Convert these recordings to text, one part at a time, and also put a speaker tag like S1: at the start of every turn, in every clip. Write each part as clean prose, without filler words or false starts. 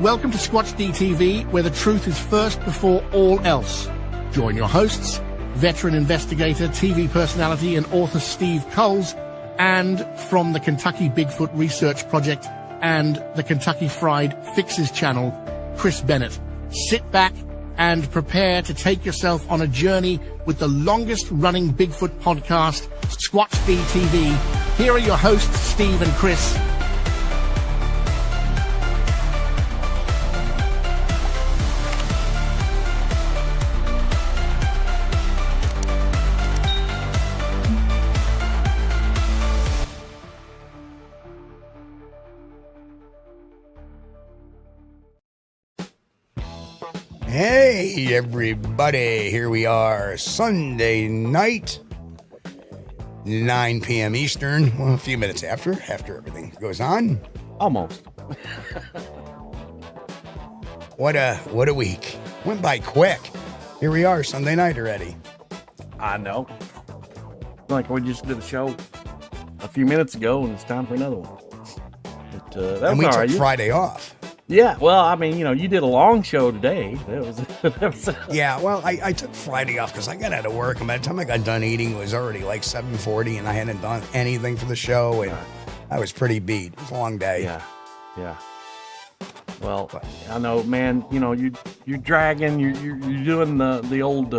S1: Welcome to Squatch-D TV, where the truth is first before all else. Join your hosts, veteran investigator, TV personality, and author Steve Kulls, and from the Kentucky Bigfoot Research Project and the Kentucky Fried Fixes channel, Chris Bennett. Sit back and prepare to take yourself on a journey with the longest-running Bigfoot podcast, Squatch-D TV. Here are your hosts, Steve and Chris.
S2: Hey everybody, here we are, Sunday night, 9 p.m. Eastern, well, a few minutes after everything goes on.
S3: Almost.
S2: What a week. Went by quick. Here we are, Sunday night already.
S3: I know. Like we just did a show a few minutes ago and it's time for another one. But, that
S2: and we
S3: was all
S2: took
S3: right.
S2: Friday off.
S3: Yeah, well, I mean, you did a long show today. That was
S2: Yeah, well, I took Friday off because I got out of work, and by the time I got done eating, it was already like 7:40, and I hadn't done anything for the show, and I was pretty beat. It was a long day.
S3: Yeah. Well, I know, man. You're dragging. You're doing the old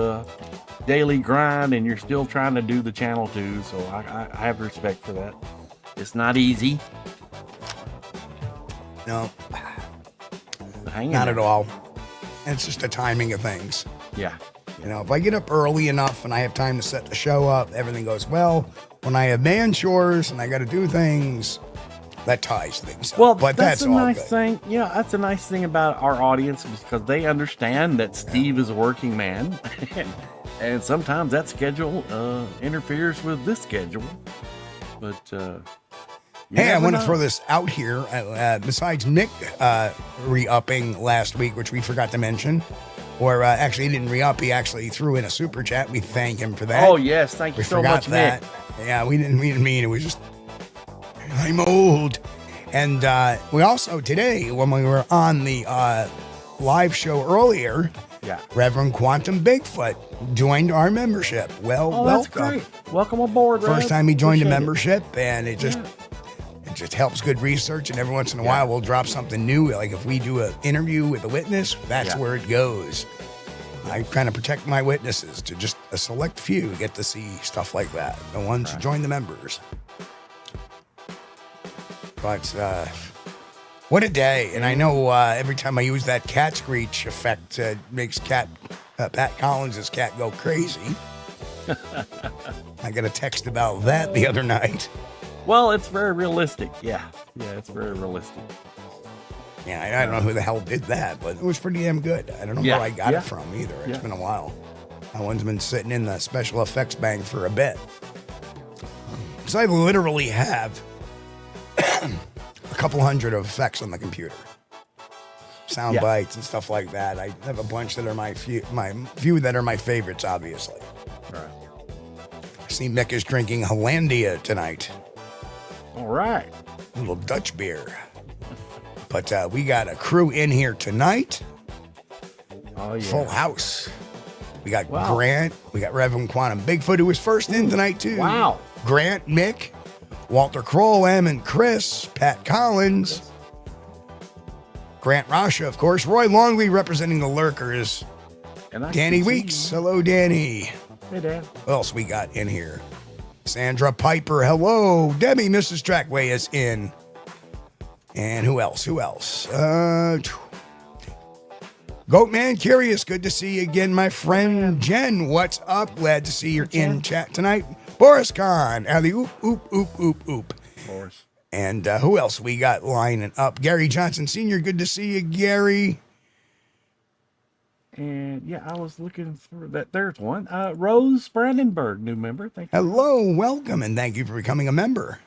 S3: daily grind, and you're still trying to do the channel too. So I have respect for that. It's not easy.
S2: No.
S3: Not
S2: at all. It's just the timing of things.
S3: Yeah.
S2: If I get up early enough and I have time to set the show up, everything goes well. When I have man chores and I got to do things, that ties things up.
S3: Well,
S2: but
S3: that's a
S2: all
S3: nice
S2: good.
S3: thing. Yeah, that's a nice thing about our audience because they understand that Steve is a working man, and sometimes that schedule interferes with this schedule. But
S2: hey, I want to throw this out here. Besides Nick re-upping last week, which we forgot to mention, or actually he didn't re-up, he actually threw in a super chat. We thank him for that.
S3: Oh yes, thank you so much,
S2: that.
S3: Nick.
S2: Yeah, we didn't mean it was just I'm old. And we also today, when we were on the live show earlier, Reverend Quantum Bigfoot joined our membership. Well,
S3: that's
S2: welcome.
S3: great. Welcome aboard.
S2: First time he joined the
S3: Appreciate
S2: membership, and it just helps good research, and every once in a while we'll drop something new. Like if we do an interview with a witness, that's where it goes. I kind of protect my witnesses to just a select few get to see stuff like that. The ones who join the members. But what a day. And I know every time I use that cat screech effect, it makes Pat Collins' cat go crazy. I got a text about that the other night.
S3: Well, it's very realistic. Yeah, it's very realistic.
S2: Yeah, I don't know who the hell did that, but it was pretty damn good. I don't know where I got it from either. It's been a while. That one's been sitting in the special effects bank for a bit. Because I literally have a couple hundred of effects on the computer. Sound bites and stuff like that. I have a bunch that are my few that are my favorites, obviously.
S3: Right.
S2: I see Mick is drinking Hollandia tonight.
S3: All right.
S2: A little Dutch beer. But we got a crew in here tonight.
S3: Oh, yeah.
S2: Full house. We got Grant. We got Reverend Quantum Bigfoot, who was first in tonight, too.
S3: Wow.
S2: Grant, Mick, Walter Kroll, Em, and Chris, Pat Collins, Grant Rasha, of course, Roy Longley representing the Lurkers,
S3: and
S2: Danny Weeks. Hello, Danny.
S3: Hey, Dan.
S2: What else we got in here? Sandra Piper, hello. Debbie, Mrs. Trackway is in. And who else? Goatman Curious, good to see you again, my friend. Jen, what's up? Glad to see you're in chat tonight. Boris Khan, alley oop, oop, oop, oop, oop.
S3: Boris.
S2: And who else we got lining up? Gary Johnson Sr., good to see you, Gary.
S3: And I was looking through that. There's one. Rose Brandenburg, new member. Thank you.
S2: Hello, welcome, and thank you for becoming a member.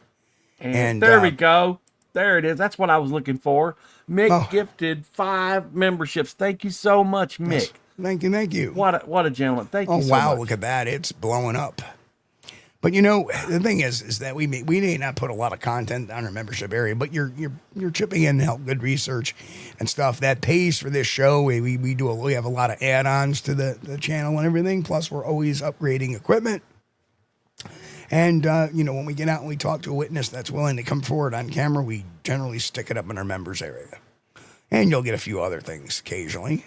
S3: And there we go. There it is. That's what I was looking for. Mick gifted 5 memberships. Thank you so much, Mick.
S2: Yes. Thank you.
S3: What a gentleman. Thank you so much.
S2: Oh, wow, look at that. It's blowing up. But the thing is that we may not put a lot of content on our membership area, but you're chipping in to help good research and stuff that pays for this show. We have a lot of add-ons to the channel and everything. Plus, we're always upgrading equipment. And when we get out and we talk to a witness that's willing to come forward on camera, we generally stick it up in our members area. And you'll get a few other things occasionally.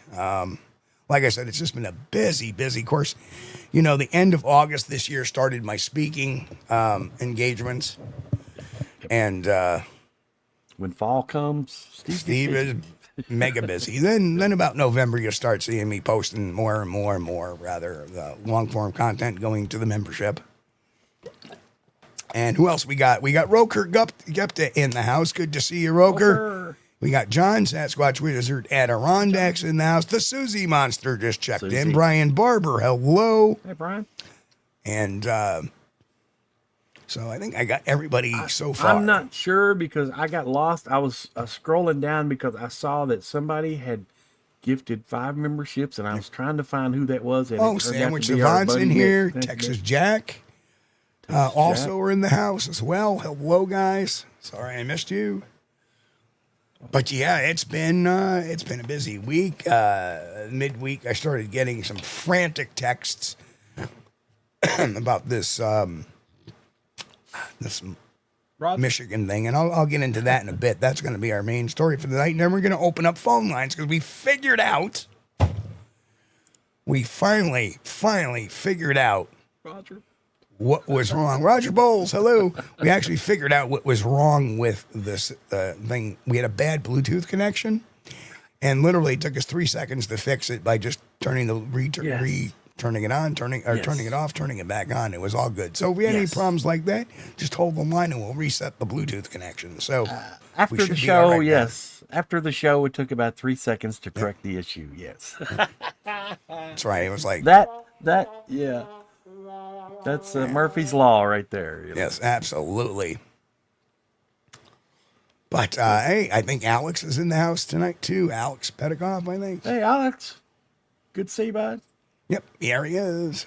S2: Like I said, it's just been a busy course. The end of August this year started my speaking engagements. And
S3: when fall comes,
S2: Steve is mega busy. Then about November, you'll start seeing me posting more and more long-form content going to the membership. And who else we got? We got Roker Gupta in the house. Good to see you, Roker. We got John Sasquatch Wizard Adirondacks in the house. The Susie Monster just checked in. Brian Barber, hello.
S3: Hey, Brian.
S2: And so I think I got everybody so far.
S3: I'm not sure because I got lost. I was scrolling down because I saw that somebody had gifted 5 memberships, and I was trying to find who that was. And
S2: Sandwich Savant's in here. Texas Jack. Also are in the house as well. Hello, guys. Sorry I missed you. But yeah, it's been a busy week. Midweek, I started getting some frantic texts about this Michigan thing, and I'll get into that in a bit. That's going to be our main story for the night. And then we're going to open up phone lines because we finally figured out
S3: Roger.
S2: What was wrong. Roger Bowles, hello. We actually figured out what was wrong with this thing. We had a bad Bluetooth connection, and literally it took us 3 seconds to fix it by just turning turning it on, turning it off, turning it back on. It was all good. So if we had any problems like that, just hold the line and we'll reset the Bluetooth connection. So
S3: after the show, after the show, it took about 3 seconds to correct the issue. Yes.
S2: That's right. It was like
S3: that. Yeah. That's Murphy's Law right there.
S2: Yes, absolutely. But hey, I think Alex is in the house tonight too. Alex Petikoff, I think.
S3: Hey, Alex. Good to see you, bud.
S2: Yep, here he is.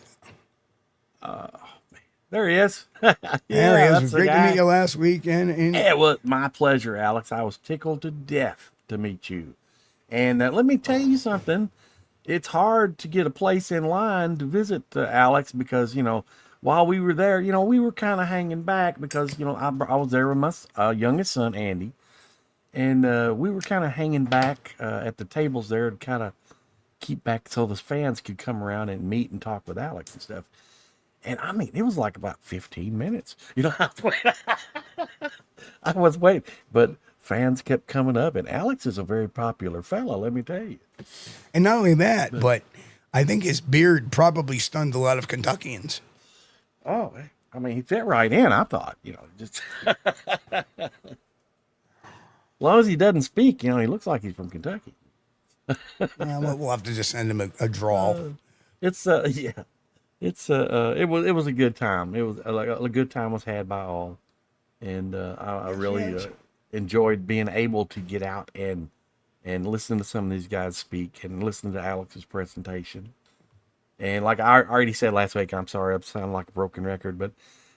S3: There he is.
S2: There he is. It was great to meet you last weekend.
S3: It was my pleasure, Alex. I was tickled to death to meet you. And let me tell you something. It's hard to get a place in line to visit Alex because, while we were there, we were kind of hanging back because, I was there with my youngest son, Andy. And we were kind of hanging back at the tables there to kind of keep back so the fans could come around and meet and talk with Alex and stuff. And I mean, it was like about 15 minutes. I was waiting. But fans kept coming up, and Alex is a very popular fellow, let me tell you.
S2: And not only that, but I think his beard probably stunned a lot of Kentuckians.
S3: Oh, I mean, he fit right in, I thought, just as long as he doesn't speak, he looks like he's from Kentucky.
S2: We'll have to just send him a drawl.
S3: It was a good time. It was a good time was had by all. And I really enjoyed being able to get out and listen to some of these guys speak and listen to Alex's presentation. And like I already said last week, I'm sorry, I sound like a broken record, but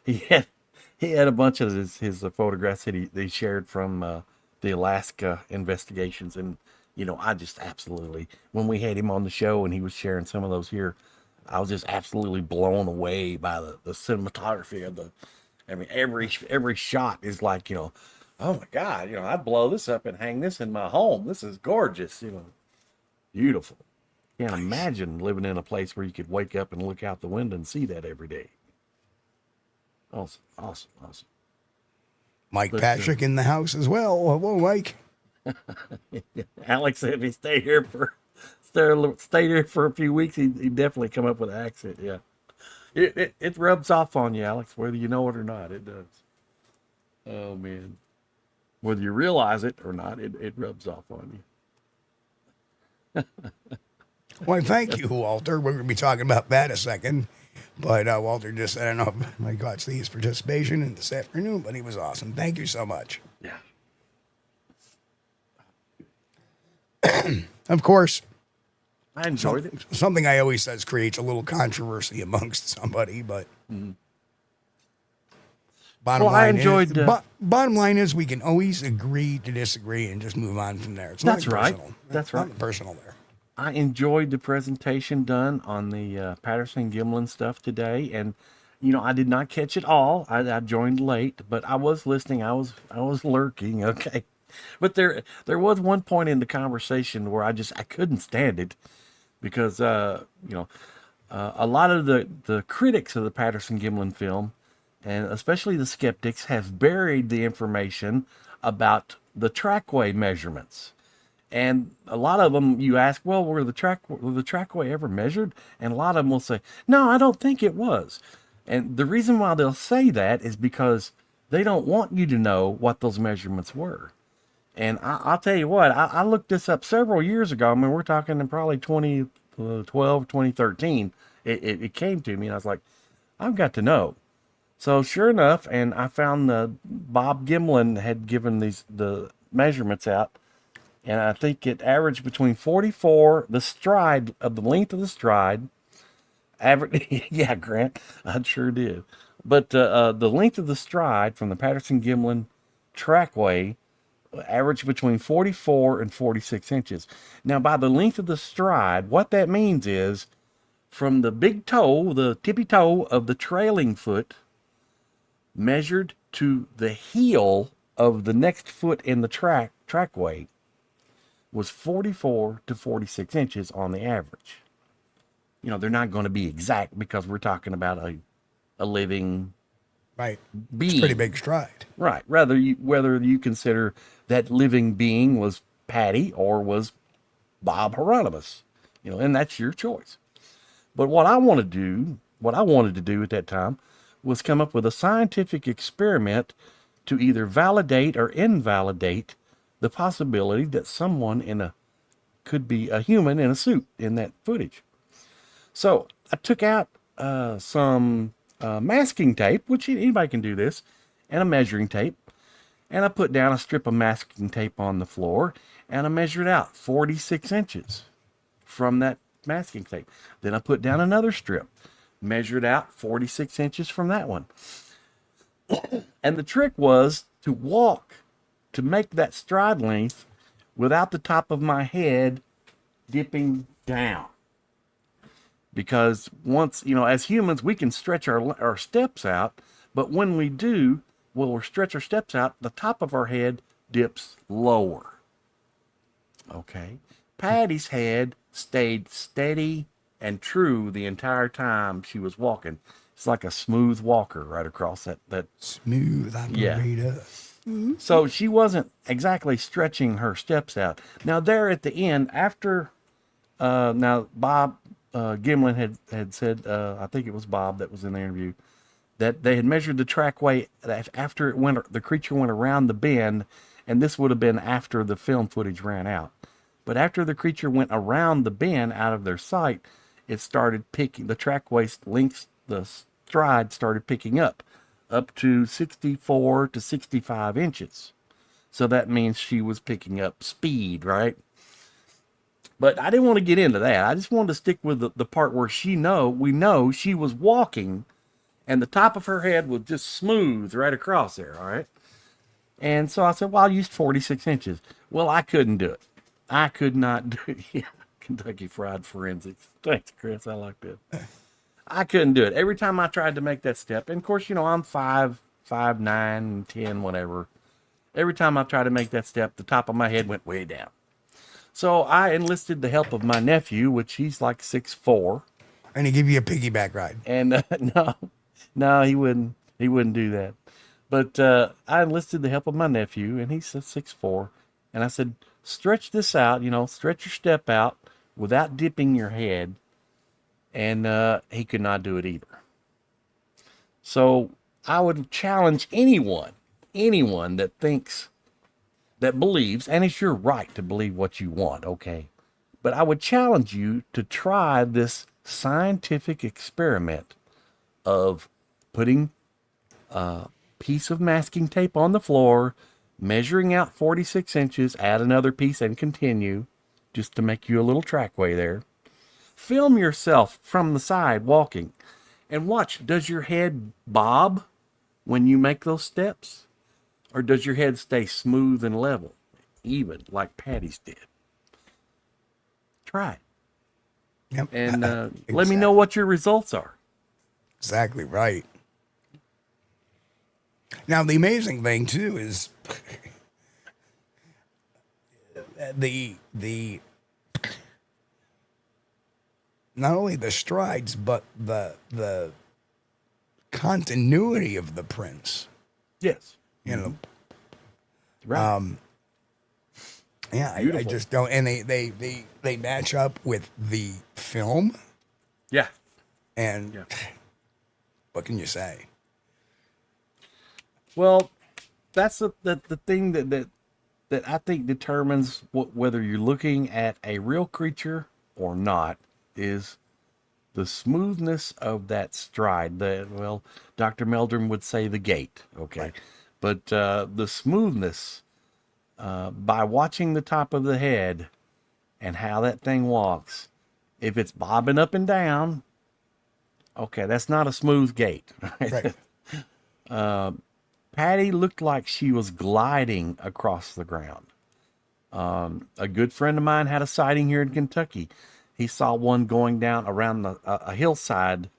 S3: he had a bunch of his photographs that he shared from the Alaska investigations. And, I just absolutely, when we had him on the show and he was sharing some of those here, I was just absolutely blown away by the cinematography of every shot is like, oh my God, I'd blow this up and hang this in my home. This is gorgeous, beautiful. Can't imagine living in a place where you could wake up and look out the window and see that every day. Awesome.
S2: Mike Patrick in the house as well. Hello, Mike.
S3: Alex said if he stayed here for a few weeks, he'd definitely come up with an accent. Yeah, it rubs off on you, Alex, whether you know it or not. It does. Oh man, whether you realize it or not, it rubs off on you.
S2: Well, thank you, Walter. We're going to be talking about that in a second. But Walter just said, I don't know if I got Steve's participation in this afternoon, but he was awesome. Thank you so much.
S3: Yeah.
S2: Of course,
S3: I enjoyed it.
S2: Something I always says creates a little controversy amongst somebody, but Bottom
S3: bottom
S2: line is we can always agree to disagree and just move on from there. It's nothing personal.
S3: That's right.
S2: Nothing personal there.
S3: I enjoyed the presentation done on the Patterson-Gimlin stuff today, and I did not catch it all. I joined late, but I was listening. I was lurking. Okay, but there was one point in the conversation where I couldn't stand it because a lot of the critics of the Patterson-Gimlin film, and especially the skeptics, have buried the information about the trackway measurements. And a lot of them, you ask, well, were the trackway ever measured? And a lot of them will say, no, I don't think it was. And the reason why they'll say that is because they don't want you to know what those measurements were. And I'll tell you what, I looked this up several years ago. I mean, we're talking in probably 2012, 2013. It came to me, and I was like, I've got to know. So sure enough, and I found Bob Gimlin had given the measurements out. And I think it averaged between 44, the stride of the length of the stride. Yeah, Grant, I sure did. But the length of the stride from the Patterson-Gimlin trackway averaged between 44 and 46 inches. Now, by the length of the stride, what that means is from the big toe, the tippy toe of the trailing foot, measured to the heel of the next foot in the trackway, was 44 to 46 inches on the average. They're not going to be exact because we're talking about a living
S2: being.
S3: It's
S2: a pretty big stride.
S3: Right. Whether you consider that living being was Patty or was Bob Hieronymus, and that's your choice. But what I wanted to do at that time was come up with a scientific experiment to either validate or invalidate the possibility that someone could be a human in a suit in that footage. So I took out some masking tape, which anybody can do this, and a measuring tape, and I put down a strip of masking tape on the floor, and I measured out 46 inches from that masking tape. Then I put down another strip, measured out 46 inches from that one. And the trick was to walk to make that stride length without the top of my head dipping down. Because once, as humans, we can stretch our steps out, but when we do, we'll stretch our steps out, the top of our head dips lower. Okay. Patty's head stayed steady and true the entire time she was walking. It's like a smooth walker right across that
S2: smooth operator.
S3: Yeah. So she wasn't exactly stretching her steps out. Now there at the end, after now Bob Gimlin had said, I think it was Bob that was in the interview, that they had measured the trackway after the creature went around the bend, and this would have been after the film footage ran out. But after the creature went around the bend out of their sight, it started picking, the trackway length, the stride started picking up to 64 to 65 inches. So that means she was picking up speed, right? But I didn't want to get into that. I just wanted to stick with the part where we know she was walking and the top of her head was just smooth right across there, all right? And so I said, well, I'll use 46 inches. Well, I couldn't do it. I could not do it. Yeah, Kentucky Fried Forensics. Thanks, Chris. I like that. I couldn't do it. Every time I tried to make that step, and of course, I'm 5'9", 10, whatever. Every time I tried to make that step, the top of my head went way down. So I enlisted the help of my nephew, which he's like 6'4".
S2: And he give you a piggyback ride.
S3: And no, he wouldn't do that. But I enlisted the help of my nephew, and he's 6'4". And I said, stretch this out, stretch your step out without dipping your head. And he could not do it either. So I would challenge anyone that believes, and it's your right to believe what you want, okay? But I would challenge you to try this scientific experiment of putting a piece of masking tape on the floor, measuring out 46 inches, add another piece and continue, just to make you a little trackway there. Film yourself from the side walking and watch, does your head bob when you make those steps? Or does your head stay smooth and level, even like Patty's did? Try it.
S2: Yep.
S3: And
S2: Exactly.
S3: let me know what your results are.
S2: Exactly right. Now, the amazing thing, too, is the not only the strides, but the continuity of the prints.
S3: Yes.
S2: You know,
S3: Right.
S2: yeah, I just don't, and they match up with the film,
S3: Yeah.
S2: and
S3: Yeah.
S2: what can you say?
S3: Well, that's the thing that I think determines whether you're looking at a real creature or not is the smoothness of that stride. Well, Dr. Meldrum would say the gait, okay?
S2: Right.
S3: But the smoothness, by watching the top of the head and how that thing walks, if it's bobbing up and down, okay, that's not a smooth gait.
S2: Right.
S3: Patty looked like she was gliding across the ground. A good friend of mine had a sighting here in Kentucky. He saw one going down around a hillside,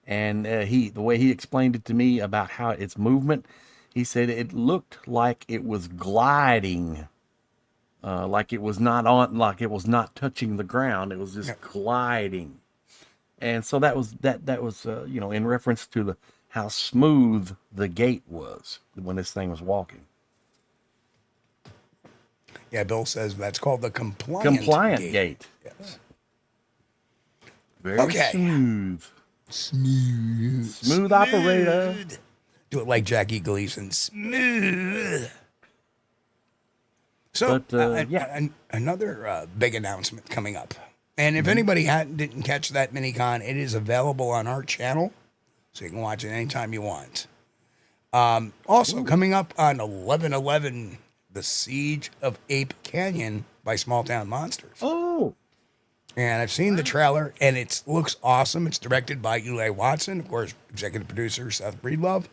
S3: and the way he explained it to me about how its movement, he said it looked like it was gliding, like it was not touching the ground. It was just gliding, and so that was in reference to how smooth the gait was when this thing was walking.
S2: Yeah, Bill says that's called the compliant
S3: gait.
S2: Yes.
S3: Very smooth. Smooth operator.
S2: Do it like Jackie Gleason. Smooth. So, another big announcement coming up. And if anybody didn't catch that mini-con, it is available on our channel, so you can watch it anytime you want. Also, coming up on 11/11, The Siege of Ape Canyon by Small Town Monsters.
S3: Oh.
S2: And I've seen the trailer, and it looks awesome. It's directed by Eli Watson, of course, executive producer Seth Breedlove.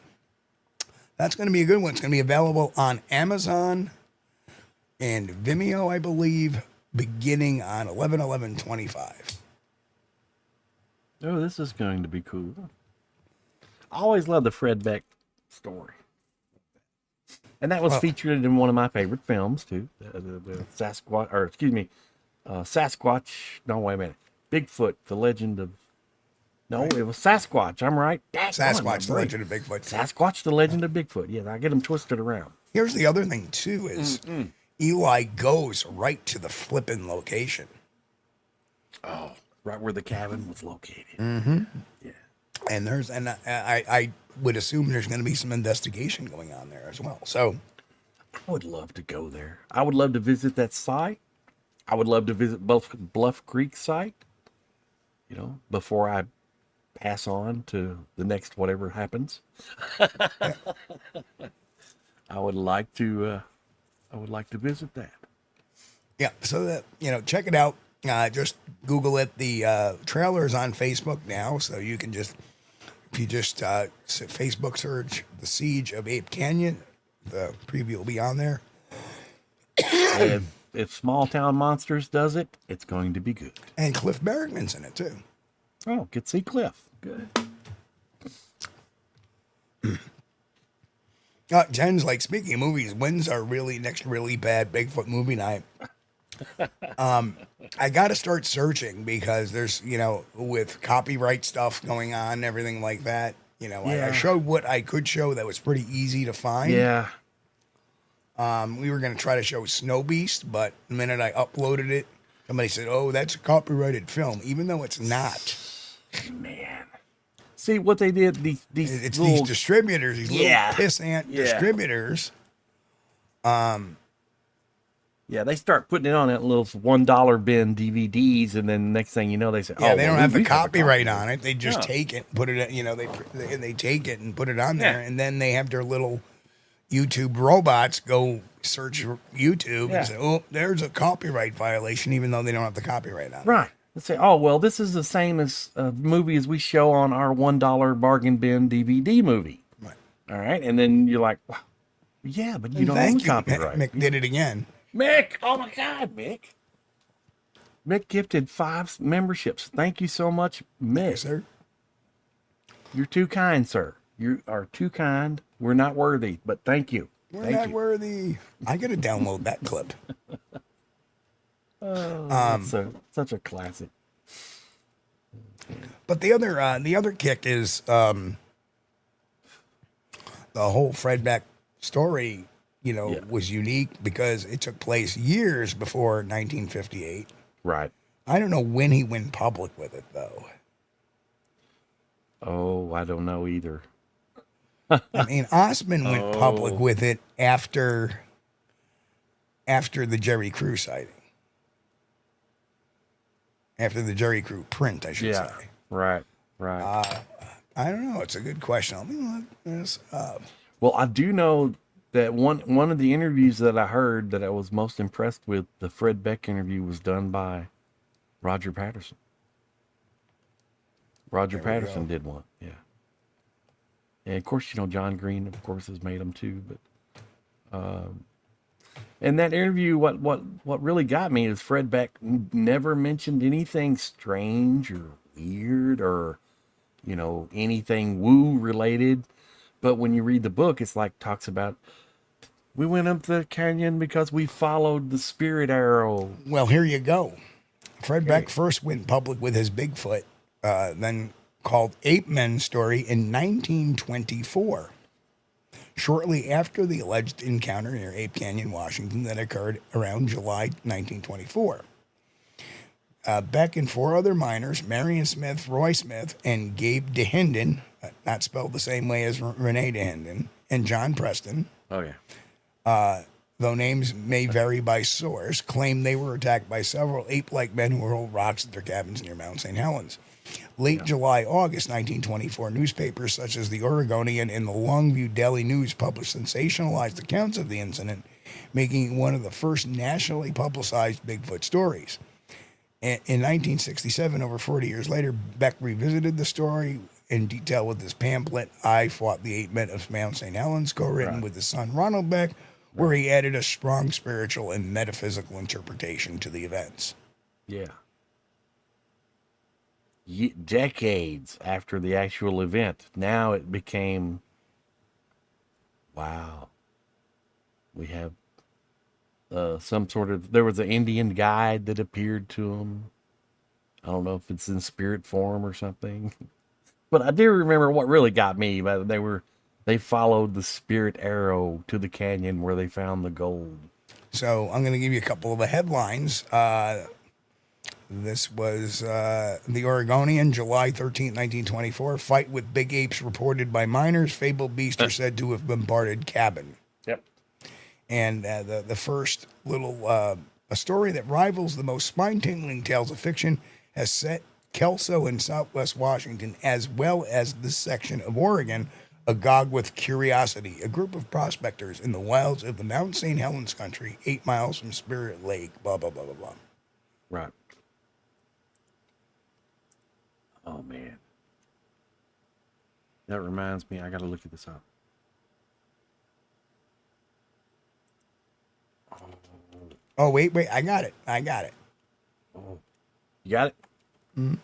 S2: That's going to be a good one. It's going to be available on Amazon and Vimeo, I believe, beginning on 11/11/25.
S3: Oh, this is going to be cool. I always love the Fred Beck story. And that was featured in one of my favorite films, too. The Sasquatch. No, wait a minute. Bigfoot, the legend of... No, it was Sasquatch. I'm right.
S2: Sasquatch, the legend of Bigfoot.
S3: Sasquatch, the legend of Bigfoot. Yeah, I get them twisted around.
S2: Here's the other thing, too, is Eli goes right to the flipping location.
S3: Oh, right where the cabin was located.
S2: Mm-hmm.
S3: Yeah.
S2: And I would assume there's going to be some investigation going on there as well. So
S3: I would love to go there. I would love to visit that site. I would love to visit Bluff Creek site, before I pass on to the next whatever happens. I would like to visit that.
S2: Yeah, so that, check it out. Just Google it. The trailer is on Facebook now, so you can if you just Facebook search The Siege of Ape Canyon, the preview will be on there.
S3: If Small Town Monsters does it, it's going to be good.
S2: And Cliff Bergman's in it, too.
S3: Oh, could see Cliff. Good.
S2: Jen's like, speaking of movies, when's our next really bad Bigfoot movie night? I got to start searching because there's, with copyright stuff going on and everything like that, I showed what I could show that was pretty easy to find.
S3: Yeah.
S2: We were going to try to show Snow Beast, but the minute I uploaded it, somebody said, oh, that's a copyrighted film, even though it's not.
S3: Man. See what they did, these
S2: distributors, these little pissant distributors.
S3: Yeah, they start putting it on that little $1 bin DVDs, and then next thing you know, they say,
S2: they don't have the copyright on it. They just take it, and put it, they take it and put it on there, and then they have their little YouTube robots go search YouTube and say, oh, there's a copyright violation, even though they don't have the copyright on it.
S3: Right. Let's say, oh, well, this is the same as a movie as we show on our $1 bargain bin DVD movie.
S2: Right.
S3: All right. And then you're like, well, yeah, but you don't own copyright.
S2: Mick did it again.
S3: Mick! Oh my God, Mick! Mick gifted 5 memberships. Thank you so much, Mick.
S2: Yes, sir.
S3: You're too kind, sir. You are too kind. We're not worthy, but thank you.
S2: We're not worthy. I got to download that clip.
S3: Such a classic.
S2: But the other kick is the whole Fred Beck story, was unique because it took place years before 1958.
S3: Right.
S2: I don't know when he went public with it, though.
S3: Oh, I don't know either.
S2: I mean, Osmond went public with it after the Jerry Crew sighting. After the Jerry Crew print, I should say.
S3: Right.
S2: I don't know. It's a good question. Let me look this up.
S3: Well, I do know that one of the interviews that I heard that I was most impressed with, the Fred Beck interview, was done by Roger Patterson. Roger Patterson did one, yeah. And of course, John Green, of course, has made them too. But in that interview, what really got me is Fred Beck never mentioned anything strange or weird or anything woo related. But when you read the book, it's like talks about, we went up the canyon because we followed the spirit arrow.
S2: Well, here you go. Fred Beck first went public with his Bigfoot, then called Ape Men story in 1924, shortly after the alleged encounter near Ape Canyon, Washington, that occurred around July 1924. Beck and 4 other miners, Marion Smith, Roy Smith, and Gabe DeHinden, not spelled the same way as Renee DeHinden, and John Preston.
S3: Oh, yeah.
S2: Though names may vary by source, claim they were attacked by several ape-like men who hurled rocks at their cabins near Mount St. Helens. Late July, August 1924, newspapers such as the Oregonian and the Longview Daily News published sensationalized accounts of the incident, making it one of the first nationally publicized Bigfoot stories. In 1967, over 40 years later, Beck revisited the story in detail with his pamphlet, I Fought the Ape Men of Mount St. Helens, co-written with his son Ronald Beck, where he added a strong spiritual and metaphysical interpretation to the events.
S3: Yeah. Decades after the actual event, now it became, wow. We have some sort of, there was an Indian guide that appeared to him. I don't know if it's in spirit form or something, but I do remember what really got me. But they followed the spirit arrow to the canyon where they found the gold.
S2: So I'm going to give you a couple of the headlines. This was the Oregonian, July 13th, 1924. Fight with big apes reported by miners. Fabled beast are said to have bombarded cabin.
S3: Yep.
S2: And the first little a story that rivals the most spine-tingling tales of fiction has set Kelso in southwest Washington, as well as this section of Oregon, agog with curiosity. A group of prospectors in the wilds of the Mount St. Helens country, 8 miles from Spirit Lake, blah, blah, blah, blah, blah.
S3: Right. Oh, man. That reminds me, I got to look at this up.
S2: Oh, wait, I got it.
S3: Oh. You got it?
S2: Mm-hmm.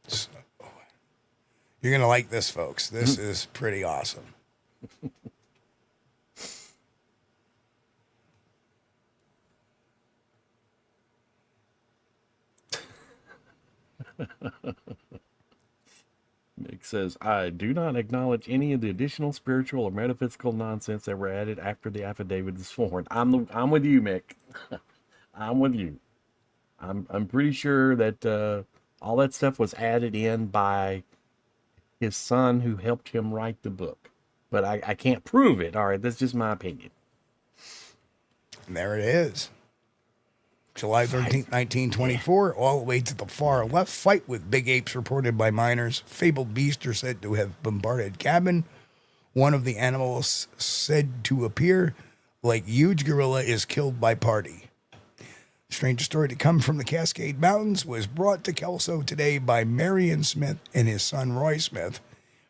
S2: So, you're going to like this, folks. This is pretty awesome.
S3: Nick says, I do not acknowledge any of the additional spiritual or metaphysical nonsense that were added after the affidavit is sworn. I'm with you, Mick. I'm with you. I'm pretty sure that all that stuff was added in by his son who helped him write the book. But I can't prove it. All right, that's just my opinion.
S2: And there it is. July 13th, 1924, all the way to the far left. Fight with big apes reported by miners. Fabled beasts are said to have bombarded cabin. One of the animals said to appear like huge gorilla is killed by party. Stranger story to come from the Cascade Mountains was brought to Kelso today by Marion Smith and his son Roy Smith.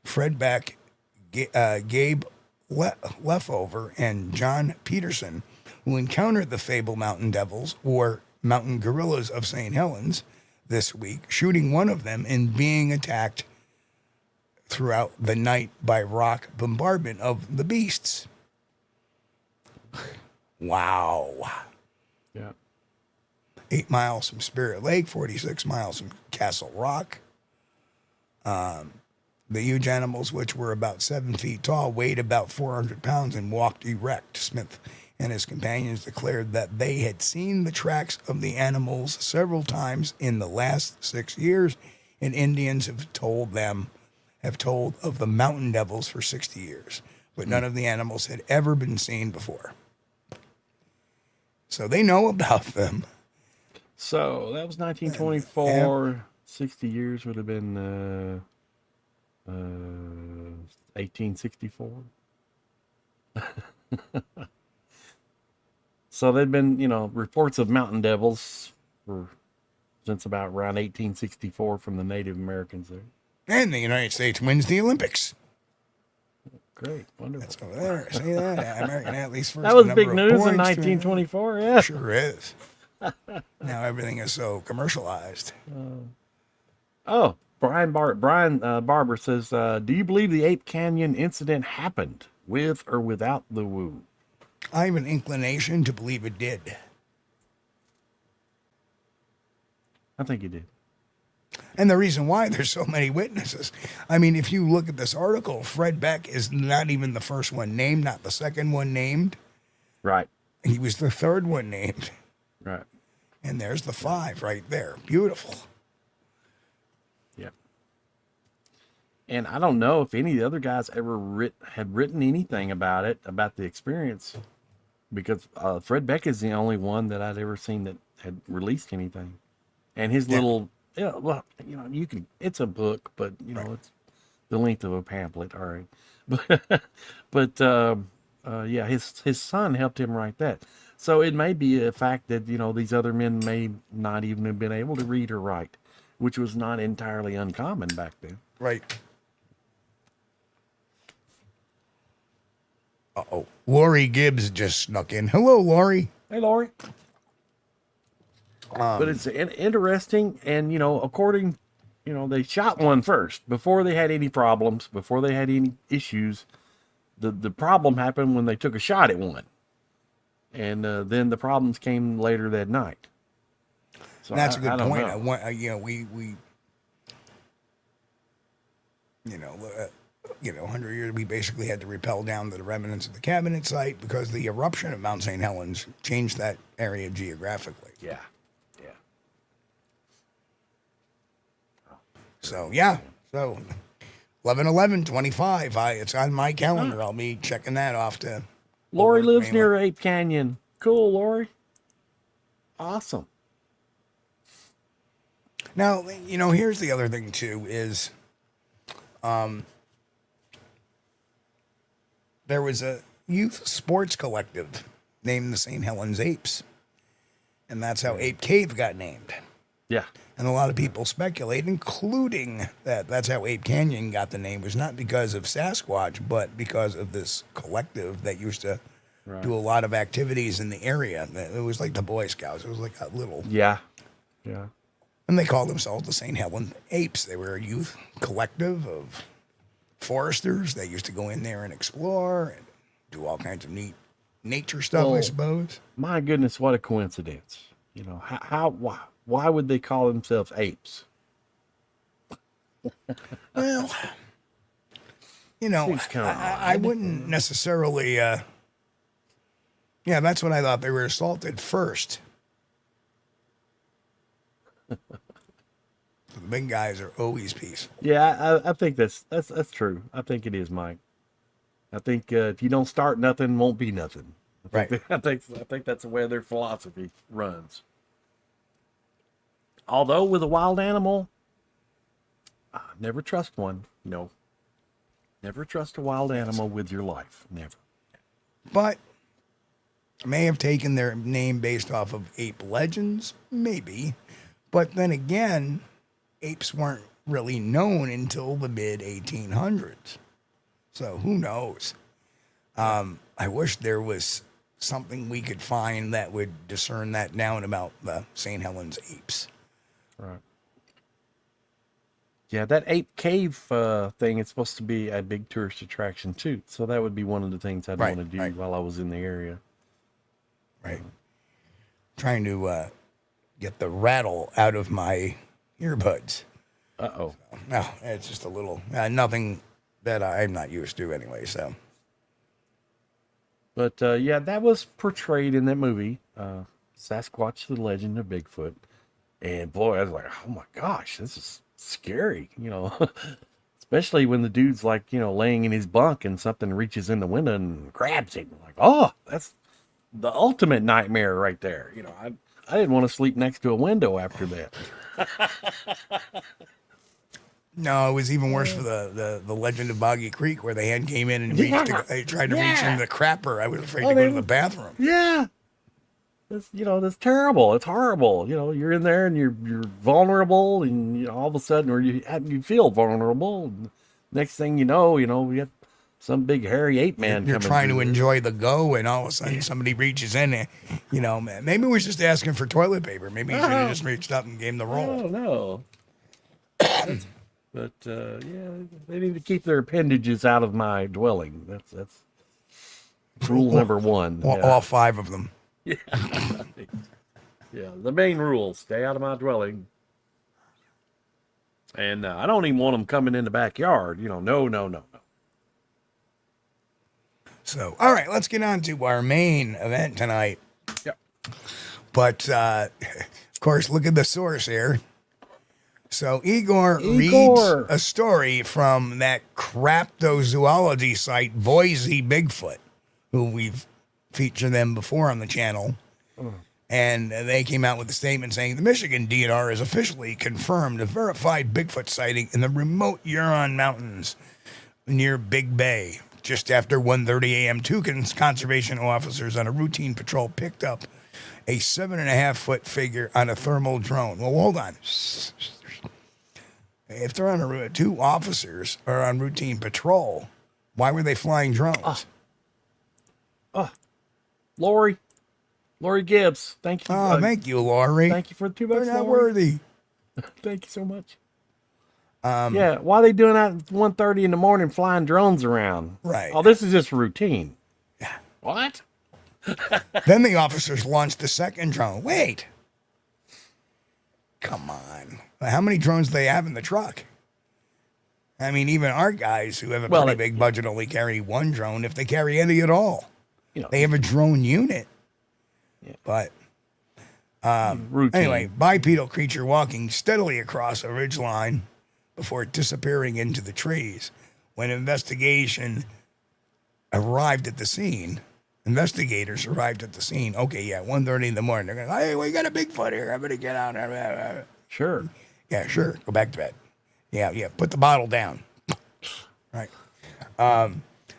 S2: Fred Beck, Gabe Leftover, and John Peterson, who encountered the fabled mountain devils or mountain gorillas of St. Helens this week, shooting one of them and being attacked throughout the night by rock bombardment of the beasts. Wow.
S3: Yeah.
S2: 8 miles from Spirit Lake, 46 miles from Castle Rock. The huge animals, which were about 7 feet tall, weighed about 400 pounds and walked erect. Smith and his companions declared that they had seen the tracks of the animals several times in the last 6 years, and Indians have told of the mountain devils for 60 years, but none of the animals had ever been seen before. So they know about them.
S3: So that was 1924. 60 years would have been 1864. So there'd been, reports of mountain devils since about around 1864 from the Native Americans there.
S2: And the United States wins the Olympics.
S3: Great, wonderful.
S2: That's over there. See that? American athletes first.
S3: That was big news in 1924. Yeah,
S2: sure is. Now everything is so commercialized.
S3: Brian Barber says, "Do you believe the Ape Canyon incident happened with or without the woo?"
S2: I have an inclination to believe it did.
S3: I think it did.
S2: And the reason why, there's so many witnesses. I mean, if you look at this article, Fred Beck is not even the first one named, not the second one named.
S3: Right.
S2: He was the third one named.
S3: Right.
S2: And there's the 5 right there. Beautiful.
S3: Yeah. And I don't know if any of the other guys ever had written anything about it, about the experience, because Fred Beck is the only one that I'd ever seen that had released anything. And his little... Yeah, well, it's a book, but it's the length of a pamphlet. All right. But his son helped him write that. So it may be a fact that, these other men may not even have been able to read or write, which was not entirely uncommon back then.
S2: Right. Uh-oh. Lori Gibbs just snuck in. Hello, Lori.
S3: Hey, Lori. But it's interesting, and according, they shot one first before they had any problems, before they had any issues. The problem happened when they took a shot at one, and then the problems came later that night. So
S2: that's a good point.
S3: Know.
S2: We 100 years, we basically had to rappel down to the remnants of the cabinet site because the eruption of Mount St. Helens changed that area geographically.
S3: Yeah.
S2: So 11/11/25. It's on my calendar. I'll be checking that off to.
S3: Lori lives near Ape Canyon. Cool, Lori. Awesome.
S2: Now, here's the other thing too is, there was a youth sports collective named the St. Helens Apes, and that's how Ape Cave got named.
S3: Yeah.
S2: And a lot of people speculate, including that's how Ape Canyon got the name, was not because of Sasquatch, but because of this collective that used to do a lot of activities in the area. It was like the Boy Scouts. It was like a little...
S3: Yeah.
S2: And they called themselves the St. Helens Apes. They were a youth collective of foresters that used to go in there and explore and do all kinds of neat nature stuff, I suppose.
S3: My goodness, what a coincidence. Why would they call themselves apes?
S2: Well, I wouldn't necessarily, that's what I thought. They were assaulted first. The big guys are always peaceful.
S3: Yeah, I think that's true. I think it is, Mike. I think if you don't start, nothing won't be nothing. I think that's the way their philosophy runs. Although with a wild animal, never trust one. No. Never trust a wild animal with your life. Never.
S2: But may have taken their name based off of ape legends, maybe. But then again, apes weren't really known until the mid 1800s. So who knows? I wish there was something we could find that would discern that down about the St. Helens apes.
S3: Right. Yeah, that ape cave thing is supposed to be a big tourist attraction too. So that would be one of the things I'd want to do while I was in the area.
S2: Right. Trying to get the rattle out of my earbuds.
S3: Uh-oh.
S2: No, it's just a little, nothing that I'm not used to anyway, so.
S3: But, yeah, that was portrayed in that movie, Sasquatch, the Legend of Bigfoot. And, boy, I was like, oh, my gosh, this is scary, you know. Especially when the dude's, like, you know, laying in his bunk and something reaches in the window and grabs him. Like, oh, that's the ultimate nightmare right there. You know, I didn't want to sleep next to a window after that.
S2: No, it was even worse for the Legend of Boggy Creek, where the hand came in and they tried to reach into the crapper. I was afraid to go to the bathroom.
S3: Yeah. It's, you know, that's terrible. It's horrible. You know, you're in there and you're vulnerable, and you know, all of a sudden, or you feel vulnerable. And next thing you know, we got some big hairy ape man.
S2: You're trying to enjoy the go, and all of a sudden somebody reaches in and, you know, maybe we're just asking for toilet paper. Maybe you should have just reached up and gave him the roll.
S3: I don't know. But yeah, they need to keep their appendages out of my dwelling. That's rule number one.
S2: All 5 of them.
S3: Yeah. Yeah, the main rule: stay out of my dwelling. And I don't even want them coming in the backyard. You know, no.
S2: So, all right, let's get on to our main event tonight.
S3: Yep.
S2: But, of course, look at the source here. So, Igor reads a story from that cryptozoology site, Boise Bigfoot, who we've featured them before on the channel. And they came out with a statement saying the Michigan DNR has officially confirmed a verified Bigfoot sighting in the remote Huron Mountains near Big Bay. Just after 1:30 a.m., 2 conservation officers on a routine patrol picked up a 7.5-foot figure on a thermal drone. Well, hold on. If they're on 2 officers are on routine patrol, why were they flying drones?
S3: Lori Gibbs, thank you.
S2: Thank you, Lori.
S3: Thank you for the $2.
S2: They're not
S3: Lori.
S2: worthy.
S3: Thank you so much. Yeah, why are they doing that at 1:30 in the morning, flying drones around?
S2: Right.
S3: Oh, this is just routine.
S2: Yeah.
S3: What?
S2: Then the officers launched the second drone. Wait. Come on. How many drones do they have in the truck? I mean, even our guys who have a pretty big budget only carry 1 drone, if they carry any at all. You know, they have a drone unit. Yeah. But anyway, bipedal creature walking steadily across a ridgeline before disappearing into the trees. When investigators arrived at the scene, okay, yeah, 1:30 in the morning. They're going, hey, we got a Bigfoot here. I'm going to get out.
S3: Sure.
S2: Yeah, sure. Go back to bed. Yeah. Put the bottle down. Right.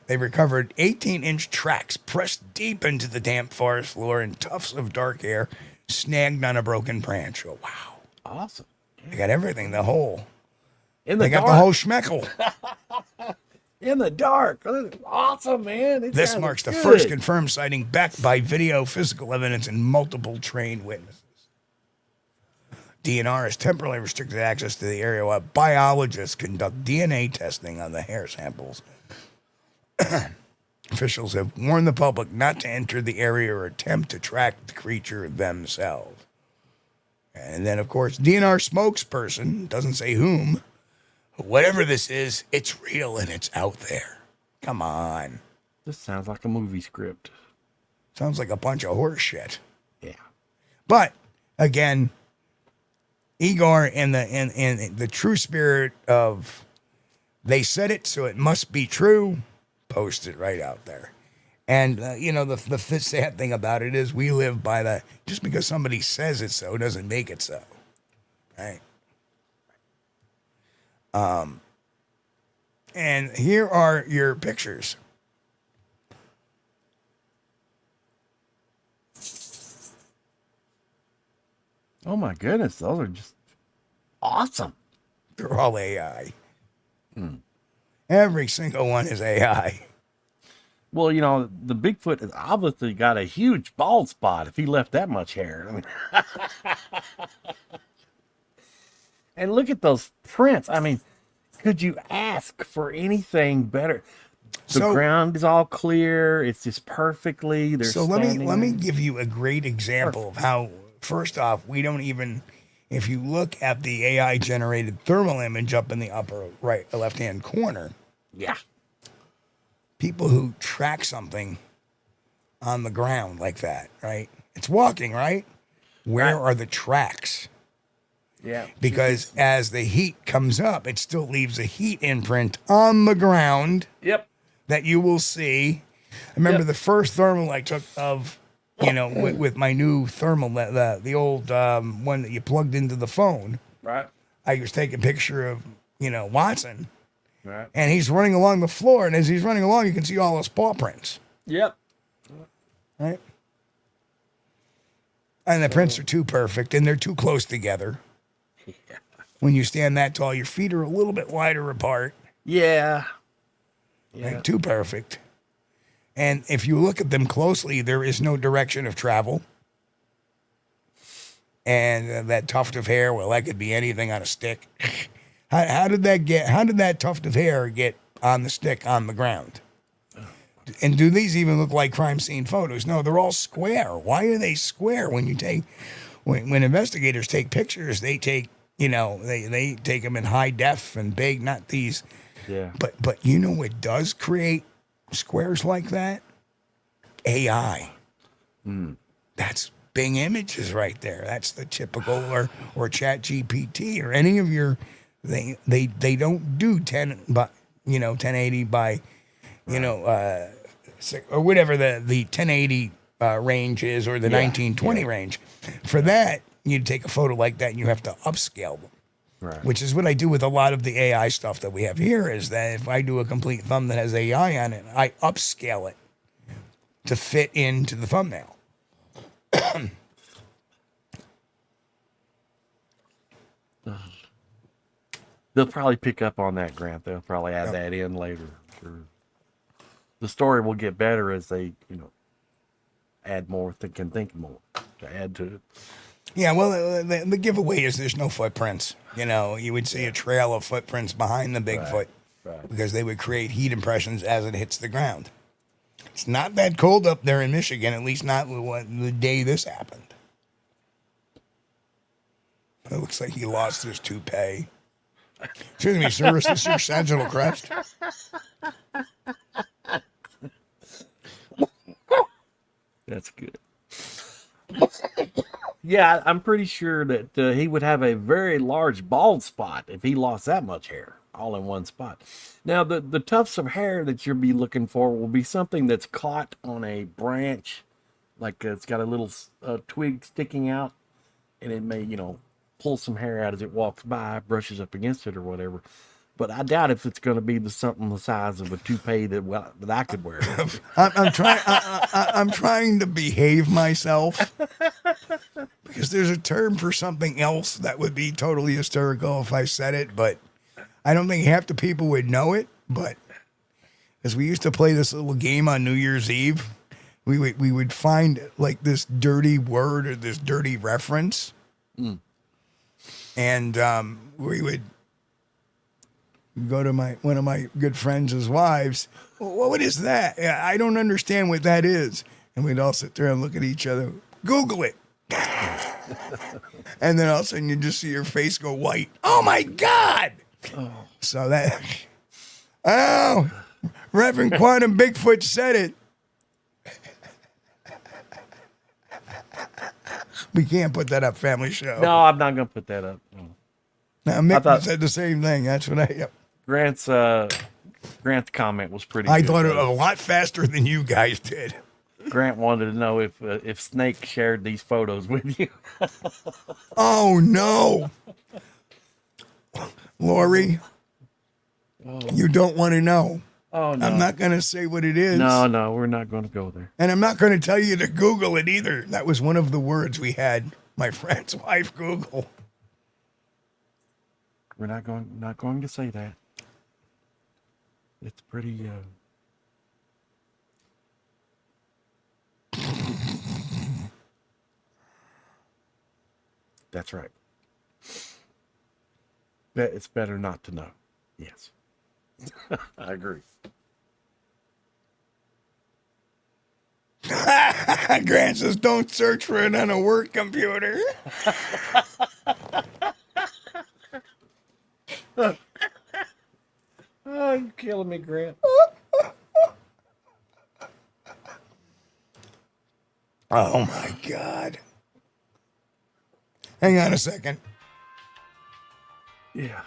S2: They recovered 18-inch tracks pressed deep into the damp forest floor and tufts of dark hair snagged on a broken branch. Oh, wow.
S3: Awesome.
S2: They got everything, the whole.
S3: They
S2: got the whole schmeckle.
S3: In the dark. Awesome, man.
S2: This marks the first confirmed sighting backed by video, physical evidence, and multiple trained witnesses. DNR has temporarily restricted access to the area while biologists conduct DNA testing on the hair samples. Officials have warned the public not to enter the area or attempt to track the creature themselves. And then, of course, DNR spokesperson, doesn't say whom, whatever this is, it's real and it's out there. Come on.
S3: This sounds like a movie script.
S2: Sounds like a bunch of horse shit.
S3: Yeah.
S2: But, again, Igor in the true spirit of they said it, so it must be true, post it right out there. And, the sad thing about it is we live by just because somebody says it so doesn't make it so. Right? And here are your pictures.
S3: Oh my goodness, those are just awesome.
S2: They're all AI. Every single one is AI.
S3: Well, the Bigfoot has obviously got a huge bald spot if he left that much hair. I mean, and look at those prints. I mean, could you ask for anything better? The ground is all clear. It's just perfectly.
S2: So let me give you a great example of how. First off, we don't even. If you look at the AI generated thermal image up in the upper right left hand corner.
S3: Yeah.
S2: People who track something on the ground like that, right? It's walking, right? Where are the tracks?
S3: Yeah.
S2: Because as the heat comes up, it still leaves a heat imprint on the ground.
S3: Yep.
S2: That you will see. I remember the first thermal I took of, with my new thermal, the old one that you plugged into the phone.
S3: Right.
S2: I was taking a picture of, Watson.
S3: Right.
S2: And he's running along the floor, and as he's running along, you can see all his paw prints.
S3: Yep.
S2: Right? And the prints are too perfect, and they're too close together.
S3: Yeah.
S2: When you stand that tall, your feet are a little bit wider apart.
S3: Yeah.
S2: Right? Too perfect. And if you look at them closely, there is no direction of travel. And that tuft of hair, well, that could be anything on a stick. How did that tuft of hair get on the stick on the ground? And do these even look like crime scene photos? No, they're all square. Why are they square? When investigators take pictures, they take, they take them in high def and big, not these.
S3: Yeah.
S2: But what does create squares like that? AI. That's Bing Images right there. That's the typical or ChatGPT or any of your. They don't do 1080 by, or whatever the 1080 range is, or the 1920 range. For that, you take a photo like that and you have to upscale them.
S3: Right.
S2: Which is what I do with a lot of the AI stuff that we have here, is that if I do a complete thumb that has AI on it, I upscale it to fit into the thumbnail.
S3: They'll probably pick up on that, Grant. They'll probably add that in later. The story will get better as they, add more, can think more to add to it.
S2: Yeah, well, the giveaway is there's no footprints. You would see a trail of footprints behind the Bigfoot because they would create heat impressions as it hits the ground. It's not that cold up there in Michigan, at least not the day this happened. It looks like he lost his toupee. Excuse me, sir, is this your sagittal crest?
S3: That's good. Yeah, I'm pretty sure that he would have a very large bald spot if he lost that much hair all in one spot. Now, the tufts of hair that you'll be looking for will be something that's caught on a branch, like it's got a little twig sticking out, and it may, pull some hair out as it walks by, brushes up against it or whatever. But I doubt if it's going to be something the size of a toupee that I could wear.
S2: I'm trying to behave myself because there's a term for something else that would be totally hysterical if I said it, but I don't think half the people would know it. But as we used to play this little game on New Year's Eve, we would find like this dirty word or this dirty reference, and we would go to one of my good friends' wives. Well, what is that? I don't understand what that is. And we'd all sit there and look at each other. Google it. And then all of a sudden you just see your face go white. Oh my God. Oh. So Reverend Quantum Bigfoot said it. We can't put that up, family show.
S3: No, I'm not going to put that up. No.
S2: Now, Mick said the same thing. That's what
S3: Grant's comment was pretty
S2: I
S3: good,
S2: thought it a lot faster than you guys did.
S3: Grant wanted to know if Snake shared these photos with you.
S2: Oh, no. Lori, you don't want to know.
S3: Oh, no.
S2: I'm not going to say what it is.
S3: No, we're not going to go there.
S2: And I'm not going to tell you to Google it either. That was one of the words we had my friend's wife Google.
S3: We're not going to say that. It's pretty. That's right. It's better not to know. Yes. I agree.
S2: Grant says, don't search for it on a work computer.
S3: Oh, you're killing me, Grant.
S2: Oh, my God. Hang on a second.
S3: Yeah.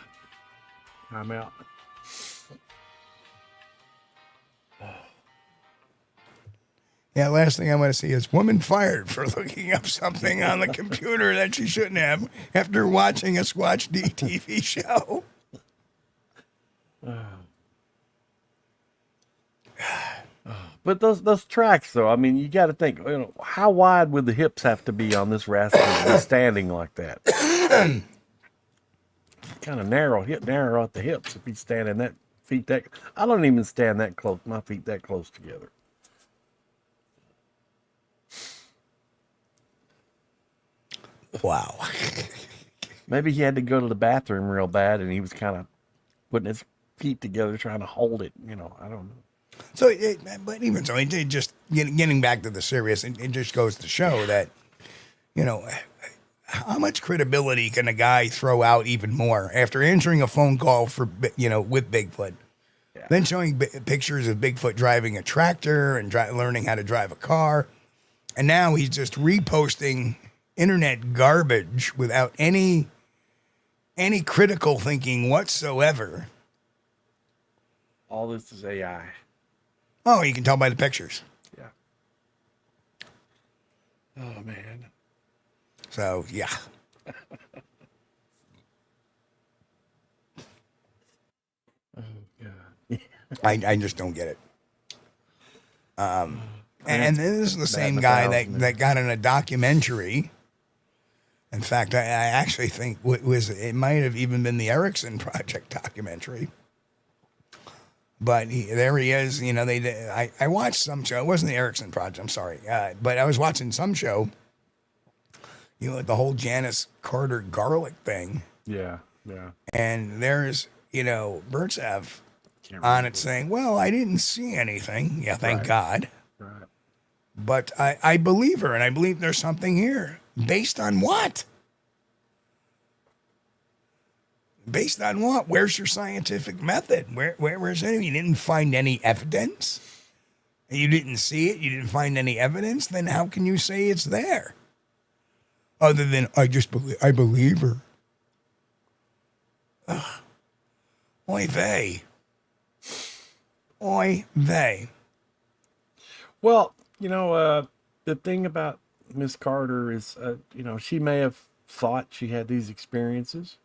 S3: I'm out.
S2: Yeah, last thing I want to see is woman fired for looking up something on the computer that she shouldn't have after watching a Squatch-D TV show.
S3: But those tracks, though, I mean, you got to think, how wide would the hips have to be on this rascal to be standing like that? Kind of narrow at the hips if he's standing that feet that. I don't even stand that close, my feet that close together.
S2: Wow.
S3: Maybe he had to go to the bathroom real bad, and he was kind of putting his feet together, trying to hold it. I don't know.
S2: So, but even so, it just getting back to the serious, it just goes to show that, how much credibility can a guy throw out even more after answering a phone call for, with Bigfoot, then showing pictures of Bigfoot driving a tractor and learning how to drive a car, and now he's just reposting internet garbage without any critical thinking whatsoever.
S3: All this is AI.
S2: Oh, you can tell by the pictures.
S3: Yeah. Oh, man.
S2: So, yeah.
S3: Oh, God.
S2: I just don't get it. And this is the same guy that got in a documentary. In fact, I actually think it might have even been the Erickson Project documentary. But there he is. I watched some show. It wasn't the Erickson Project. I'm sorry. But I was watching some show. The whole Janice Carter garlic thing.
S3: Yeah, yeah.
S2: And there's, Burtsev on it saying, well, I didn't see anything. Yeah, thank God.
S3: Right.
S2: But I believe her, and I believe there's something here. Based on what? Based on what? Where's your scientific method? Where's it? You didn't find any evidence? You didn't see it? You didn't find any evidence? Then how can you say it's there? Other than, I believe her. Ugh. Oy vey. Oy vey.
S3: Well, the thing about Miss Carter is, she may have thought she had these experiences,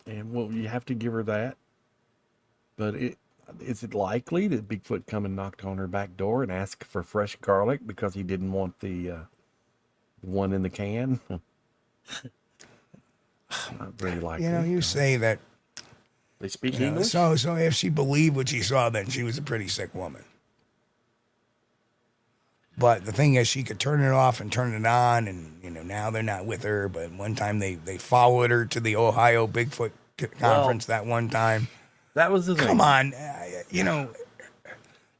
S3: and you have to give her that. But is it likely that Bigfoot come and knocked on her back door and asked for fresh garlic because he didn't want the one in the can? Not very likely.
S2: You say that
S3: they speak English.
S2: So if she believed what she saw, then she was a pretty sick woman. But the thing is, she could turn it off and turn it on, and now they're not with her. But one time they followed her to the Ohio Bigfoot conference. That one time,
S3: that was the thing.
S2: Come on,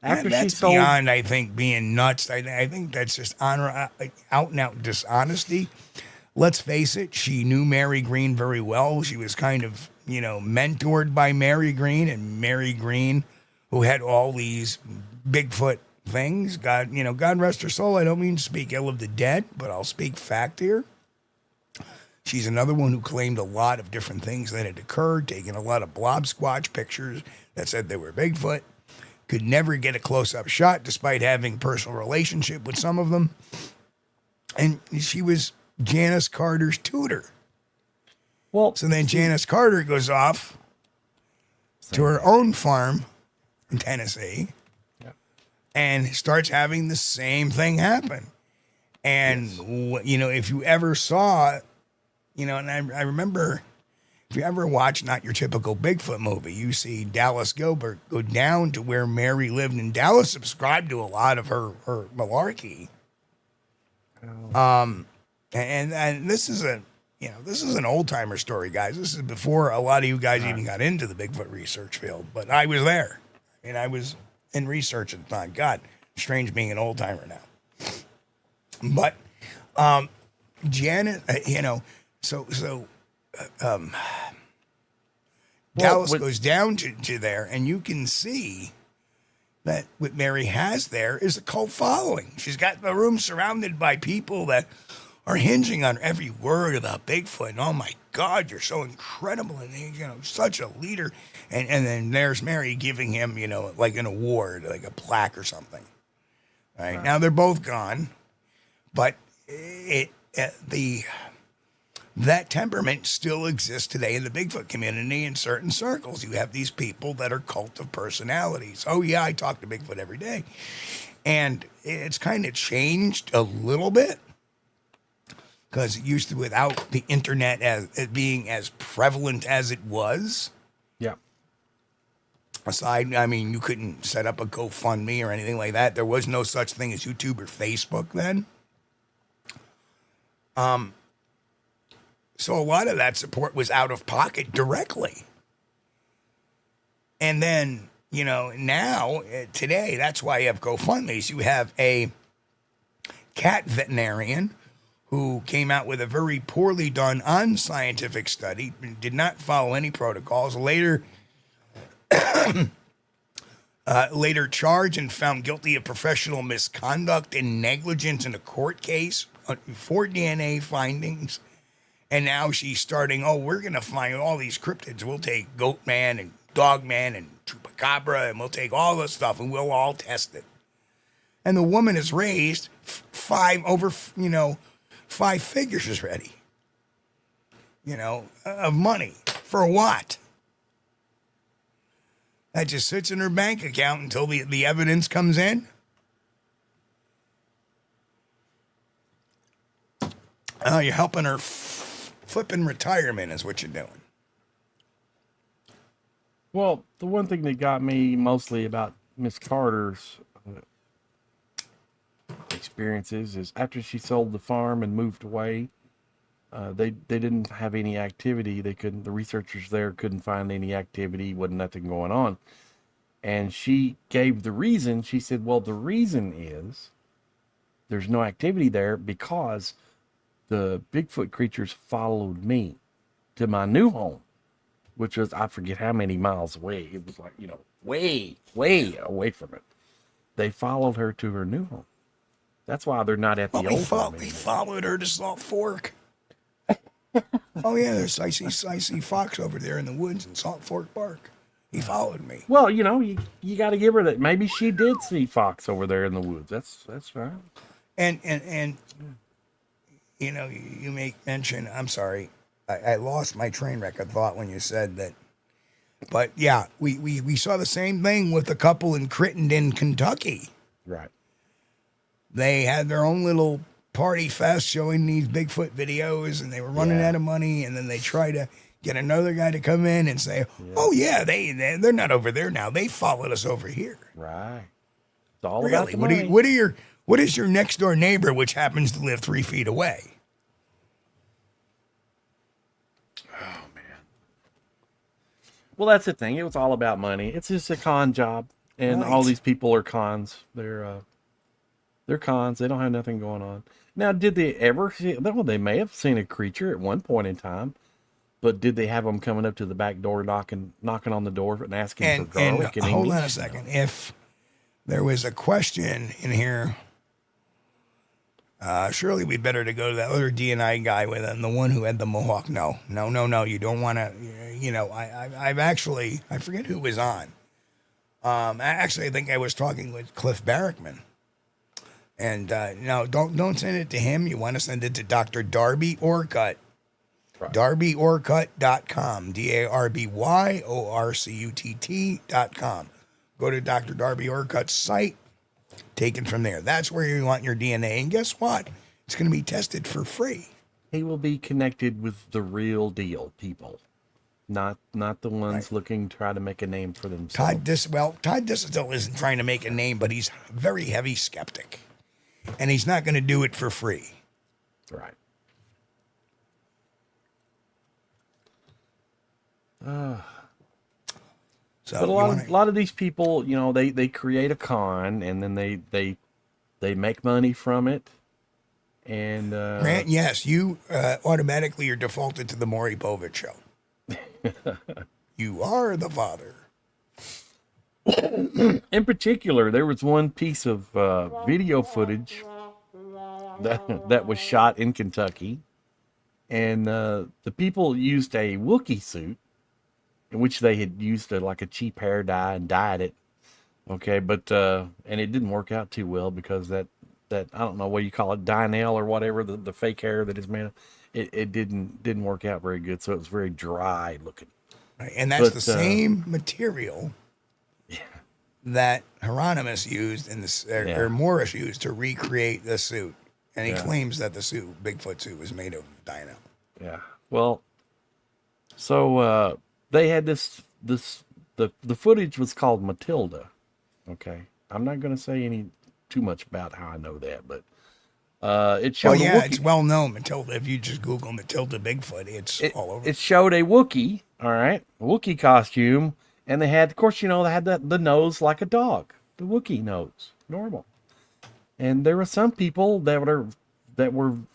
S3: After
S2: that's
S3: she sold,
S2: beyond, I think, being nuts. I think that's just out and out dishonesty. Let's face it, she knew Mary Green very well. She was kind of, mentored by Mary Green, and Mary Green, who had all these Bigfoot things. God rest her soul. I don't mean to speak ill of the dead, but I'll speak fact here. She's another one who claimed a lot of different things that had occurred, taking a lot of blob squatch pictures that said they were Bigfoot. Could never get a close-up shot despite having a personal relationship with some of them. And she was Janice Carter's tutor.
S3: Well,
S2: so then Janice Carter goes off to her own farm in Tennessee and starts having the same thing happen. And, if you ever saw, and I remember if you ever watch Not Your Typical Bigfoot movie, you see Dallas Gilbert go down to where Mary lived, and Dallas subscribed to a lot of her malarkey. And this is this is an old timer story, guys. This is before a lot of you guys even got into the Bigfoot research field, but I was there, and I was in research at the time. God, strange being an old timer now. But Janet, Dallas goes down to there, and you can see that what Mary has there is a cult following. She's got the room surrounded by people that are hinging on every word about Bigfoot. And, oh, my God, you're so incredible and, such a leader. And then there's Mary giving him, like an award, like a plaque or something. Right. Now they're both gone, but that temperament still exists today in the Bigfoot community in certain circles. You have these people that are cult of personalities. Oh, yeah, I talk to Bigfoot every day. And it's kind of changed a little bit because it used to, without the internet as it being as prevalent as it was.
S3: Yeah.
S2: Aside, you couldn't set up a GoFundMe or anything like that. There was no such thing as YouTube or Facebook then. So a lot of that support was out of pocket directly. And then, now, today, that's why you have GoFundMes. You have a cat veterinarian who came out with a very poorly done unscientific study, did not follow any protocols, later charged and found guilty of professional misconduct and negligence in a court case for DNA findings. And now she's starting, we're going to find all these cryptids. We'll take Goat Man and Dog Man and Chupacabra, and we'll take all this stuff, and we'll all test it. And the woman has raised five figures already, of money. For what? That just sits in her bank account until the evidence comes in. You're helping her flipping retirement is what you're doing.
S3: Well, the one thing that got me mostly about Miss Carter's experiences is after she sold the farm and moved away, they didn't have any activity. The researchers there couldn't find any activity, wasn't nothing going on. And she gave the reason. She said, well, the reason is there's no activity there because the Bigfoot creatures followed me to my new home, which was, I forget how many miles away. It was like, way, way away from it. They followed her to her new home. That's why they're not at the old home.
S2: We followed her to Salt Fork. Oh, yeah, I see Fox over there in the woods in Salt Fork Park. He followed me.
S3: Well, you got to give her that. Maybe she did see Fox over there in the woods. That's right.
S2: And you make mention, I'm sorry, I lost my train wreck of thought when you said that. But yeah, we saw the same thing with a couple in Crittenden, Kentucky.
S3: Right.
S2: They had their own little party fest showing these Bigfoot videos, and they were running out of money, and then they try to get another guy to come in and say, oh yeah, they're not over there now. They followed us over here.
S3: Right. It's all about the money.
S2: What is your next door neighbor, which happens to live 3 feet away?
S3: Oh, man. Well, that's the thing. It was all about money. It's just a con job. And all these people are cons. They're cons. They don't have nothing going on. Now, did they ever see? Well, they may have seen a creature at one point in time. But did they have them coming up to the back door, knocking on the door and asking for garlic and
S2: hold on a second. If there was a question in here, surely we'd better to go to that other DNI guy with him, the one who had the mohawk. No. You don't want to. I forget who was on. Actually, I think I was talking with Cliff Barrickman. And no, don't send it to him. You want to send it to Dr. Darby Orcutt. Right. DarbyOrcutt.com. DarbyOrcutt.com. Go to Dr. Darby Orcutt's site. Take it from there. That's where you want your DNA. And guess what? It's going to be tested for free.
S3: He will be connected with the real deal people. Not the ones looking to try to make a name for themselves.
S2: Todd Distel isn't trying to make a name, but he's a very heavy skeptic, and he's not going to do it for free.
S3: Right.
S2: So
S3: but a lot of these people, you know, they create a con and then they make money from it. And
S2: Grant, yes, you automatically are defaulted to the Maury Povich show. You are the father.
S3: In particular, there was one piece of video footage that was shot in Kentucky, and the people used a Wookiee suit in which they had used like a cheap hair dye and dyed it. Okay, but and it didn't work out too well because that I don't know what you call it, Dynel or whatever, the fake hair that is made of, it didn't work out very good, so it was very dry looking.
S2: Right, and that's the same material that Hieronymus used or Morris used to recreate the suit. And he claims that the suit, Bigfoot suit, was made of Dynel.
S3: Yeah. Well, so they had the footage was called Matilda. Okay. I'm not going to say too much about how I know that, but it showed
S2: it's well known, Matilda. If you just Google Matilda Bigfoot, it's all over.
S3: It showed a Wookiee, all right, a Wookiee costume, and they had, of course, you know, they had the nose like a dog, the Wookiee nose, normal. And there were some people that were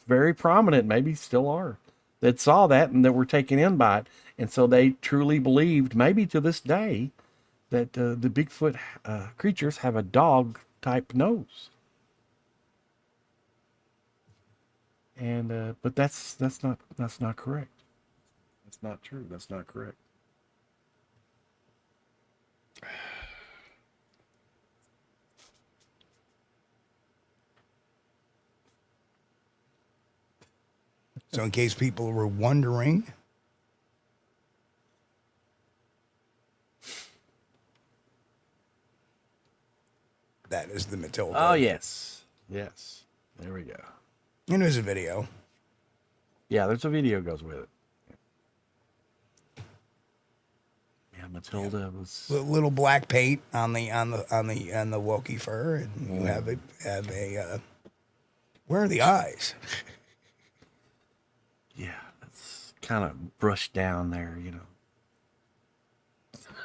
S3: very prominent, maybe still are, that saw that and that were taken in by it, and so they truly believed, maybe to this day, that the Bigfoot creatures have a dog-type nose. And but that's not correct. That's not true. That's not correct.
S2: So in case people were wondering, that is the Matilda.
S3: Oh, yes. Yes. There we go.
S2: And there's a video.
S3: Yeah, there's a video goes with it. Yeah, Matilda was
S2: little black paint on the Wookiee fur, and you have a where are the eyes?
S3: Yeah, it's kind of brushed down there, you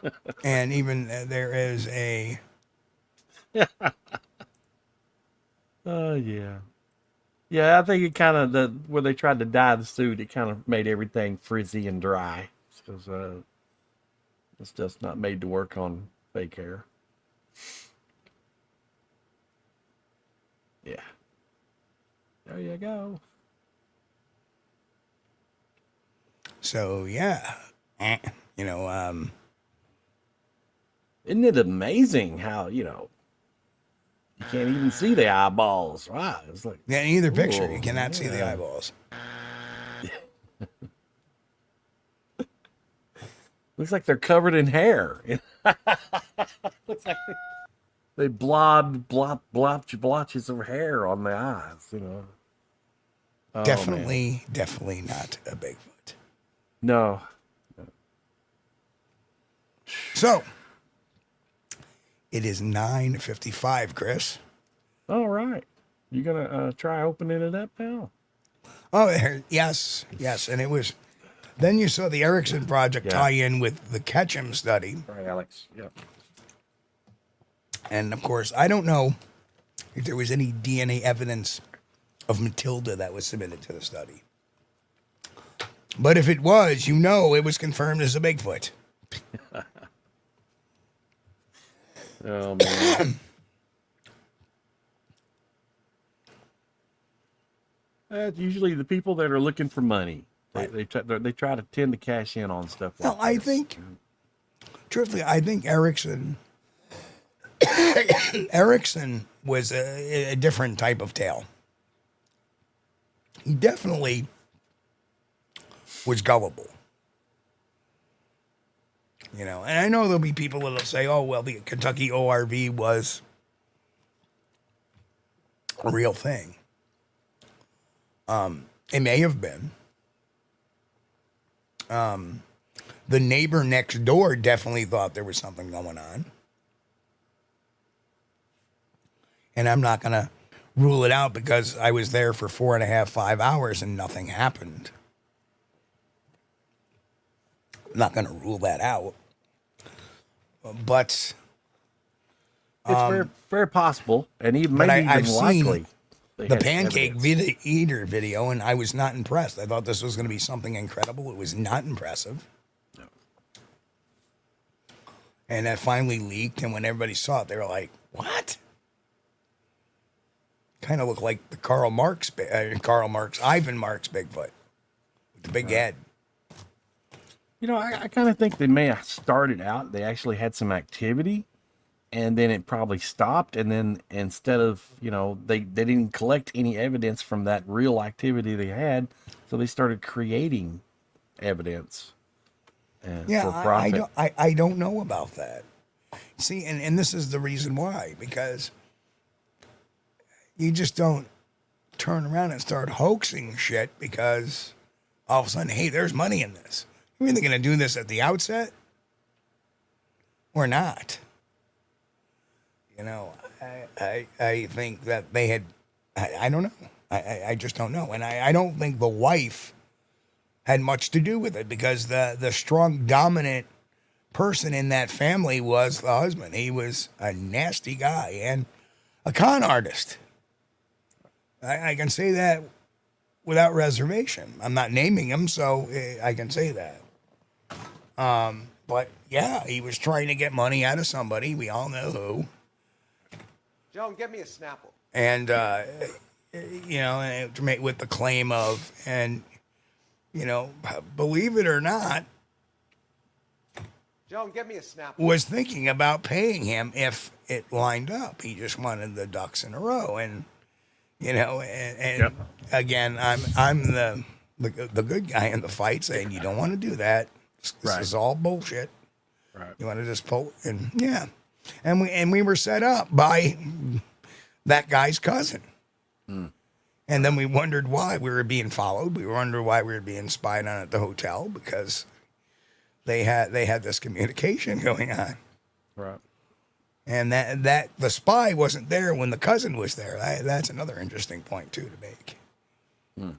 S3: know.
S2: And even there is a
S3: oh yeah. Yeah, I think it kind of, where they tried to dye the suit, it kind of made everything frizzy and dry. Because it's just not made to work on fake hair. Yeah. There you go.
S2: So, yeah. You know,
S3: isn't it amazing how, you know, you can't even see the eyeballs, right? It's like,
S2: in either picture, you cannot see the eyeballs.
S3: Looks like they're covered in hair. Looks like they blotches of hair on the eyes, you know. Oh,
S2: definitely not a Bigfoot.
S3: No.
S2: So, it is 9:55, Chris.
S3: All right. You gonna try opening it up now?
S2: Oh, yes. And it was. Then you saw the Erickson project tie in with the Ketchum study.
S3: Right, Alex. Yep.
S2: And of course, I don't know if there was any DNA evidence of Matilda that was submitted to the study. But if it was, you know, it was confirmed as a Bigfoot.
S3: Oh, man. Usually the people that are looking for money. They try to tend to cash in on stuff like
S2: that. I think, truthfully, Erickson was a different type of tale. He definitely was gullible. You know, and I know there'll be people that'll say, oh, well, the Kentucky ORV was a real thing. It may have been. The neighbor next door definitely thought there was something going on. And I'm not going to rule it out because I was there for 4.5, 5 hours and nothing happened. I'm not going to rule that out. But
S3: it's very, very possible, and even
S2: but
S3: maybe
S2: I've
S3: even likely.
S2: seen the pancake eater video, and I was not impressed. I thought this was going to be something incredible. It was not impressive.
S3: No.
S2: And that finally leaked, and when everybody saw it, they were like, what? Kind of looked like the Ivan Marks Bigfoot with the big head.
S3: You know, I kind of think they may have started out, they actually had some activity, and then it probably stopped. And then instead of, you know, they didn't collect any evidence from that real activity they had. So they started creating evidence. For profit.
S2: I don't know about that. See, and this is the reason why, because you just don't turn around and start hoaxing shit because all of a sudden, hey, there's money in this. You're either going to do this at the outset or not. You know, I think that they had, I don't know. I just don't know. And I don't think the wife had much to do with it because the strong, dominant person in that family was the husband. He was a nasty guy and a con artist. I can say that without reservation. I'm not naming him, so I can say that. But yeah, he was trying to get money out of somebody. We all know who.
S4: Joan, get me a Snapple.
S2: And, you know, with the claim of, and, you know, believe it or not,
S4: Joan, get me a Snapple.
S2: Was thinking about paying him if it lined up. He just wanted the ducks in a row. And, you know, and yep. Again, I'm the good guy in the fight saying you don't want to do that. This is all bullshit.
S3: Right.
S2: You want to just pull and yeah. And we were set up by that guy's cousin.
S3: Mm.
S2: And then we wondered why we were being followed. We wondered why we were being spied on at the hotel because they had this communication going on.
S3: Right.
S2: And that the spy wasn't there when the cousin was there. That's another interesting point too to make.
S3: Mm.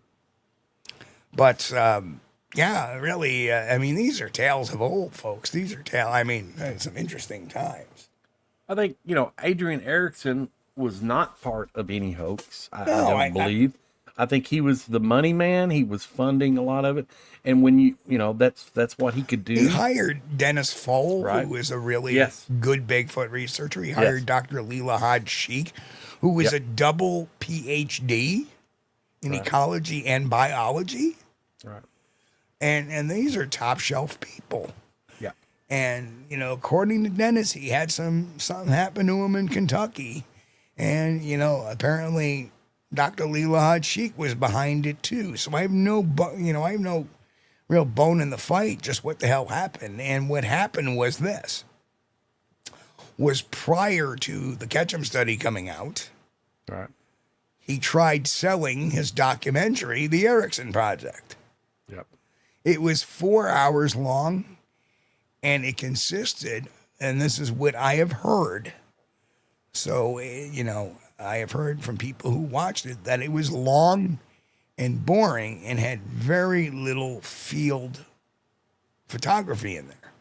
S2: But yeah, really, I mean, these are tales of old, folks. These are some interesting times.
S3: I think, you know, Adrian Erickson was not part of any hoax. I don't believe. I think he was the money man. He was funding a lot of it. And when you know, that's what he could do.
S2: He hired Dennis Foll,
S3: right.
S2: who is a really good Bigfoot researcher. He hired Dr. Leela Hadj-Sheikh, who was a double PhD in ecology and biology.
S3: Right.
S2: And these are top shelf people.
S3: Yeah.
S2: And, you know, according to Dennis, he had something happen to him in Kentucky. And, you know, apparently Dr. Leela Hadj-Sheikh was behind it too. So I have no real bone in the fight, just what the hell happened. And what happened was this. Was prior to the Ketchum study coming out,
S3: right.
S2: He tried selling his documentary, The Erickson Project.
S3: Yep.
S2: It was 4 hours long, and it consisted, and this is what I have heard. So, you know, I have heard from people who watched it that it was long and boring and had very little field photography in there.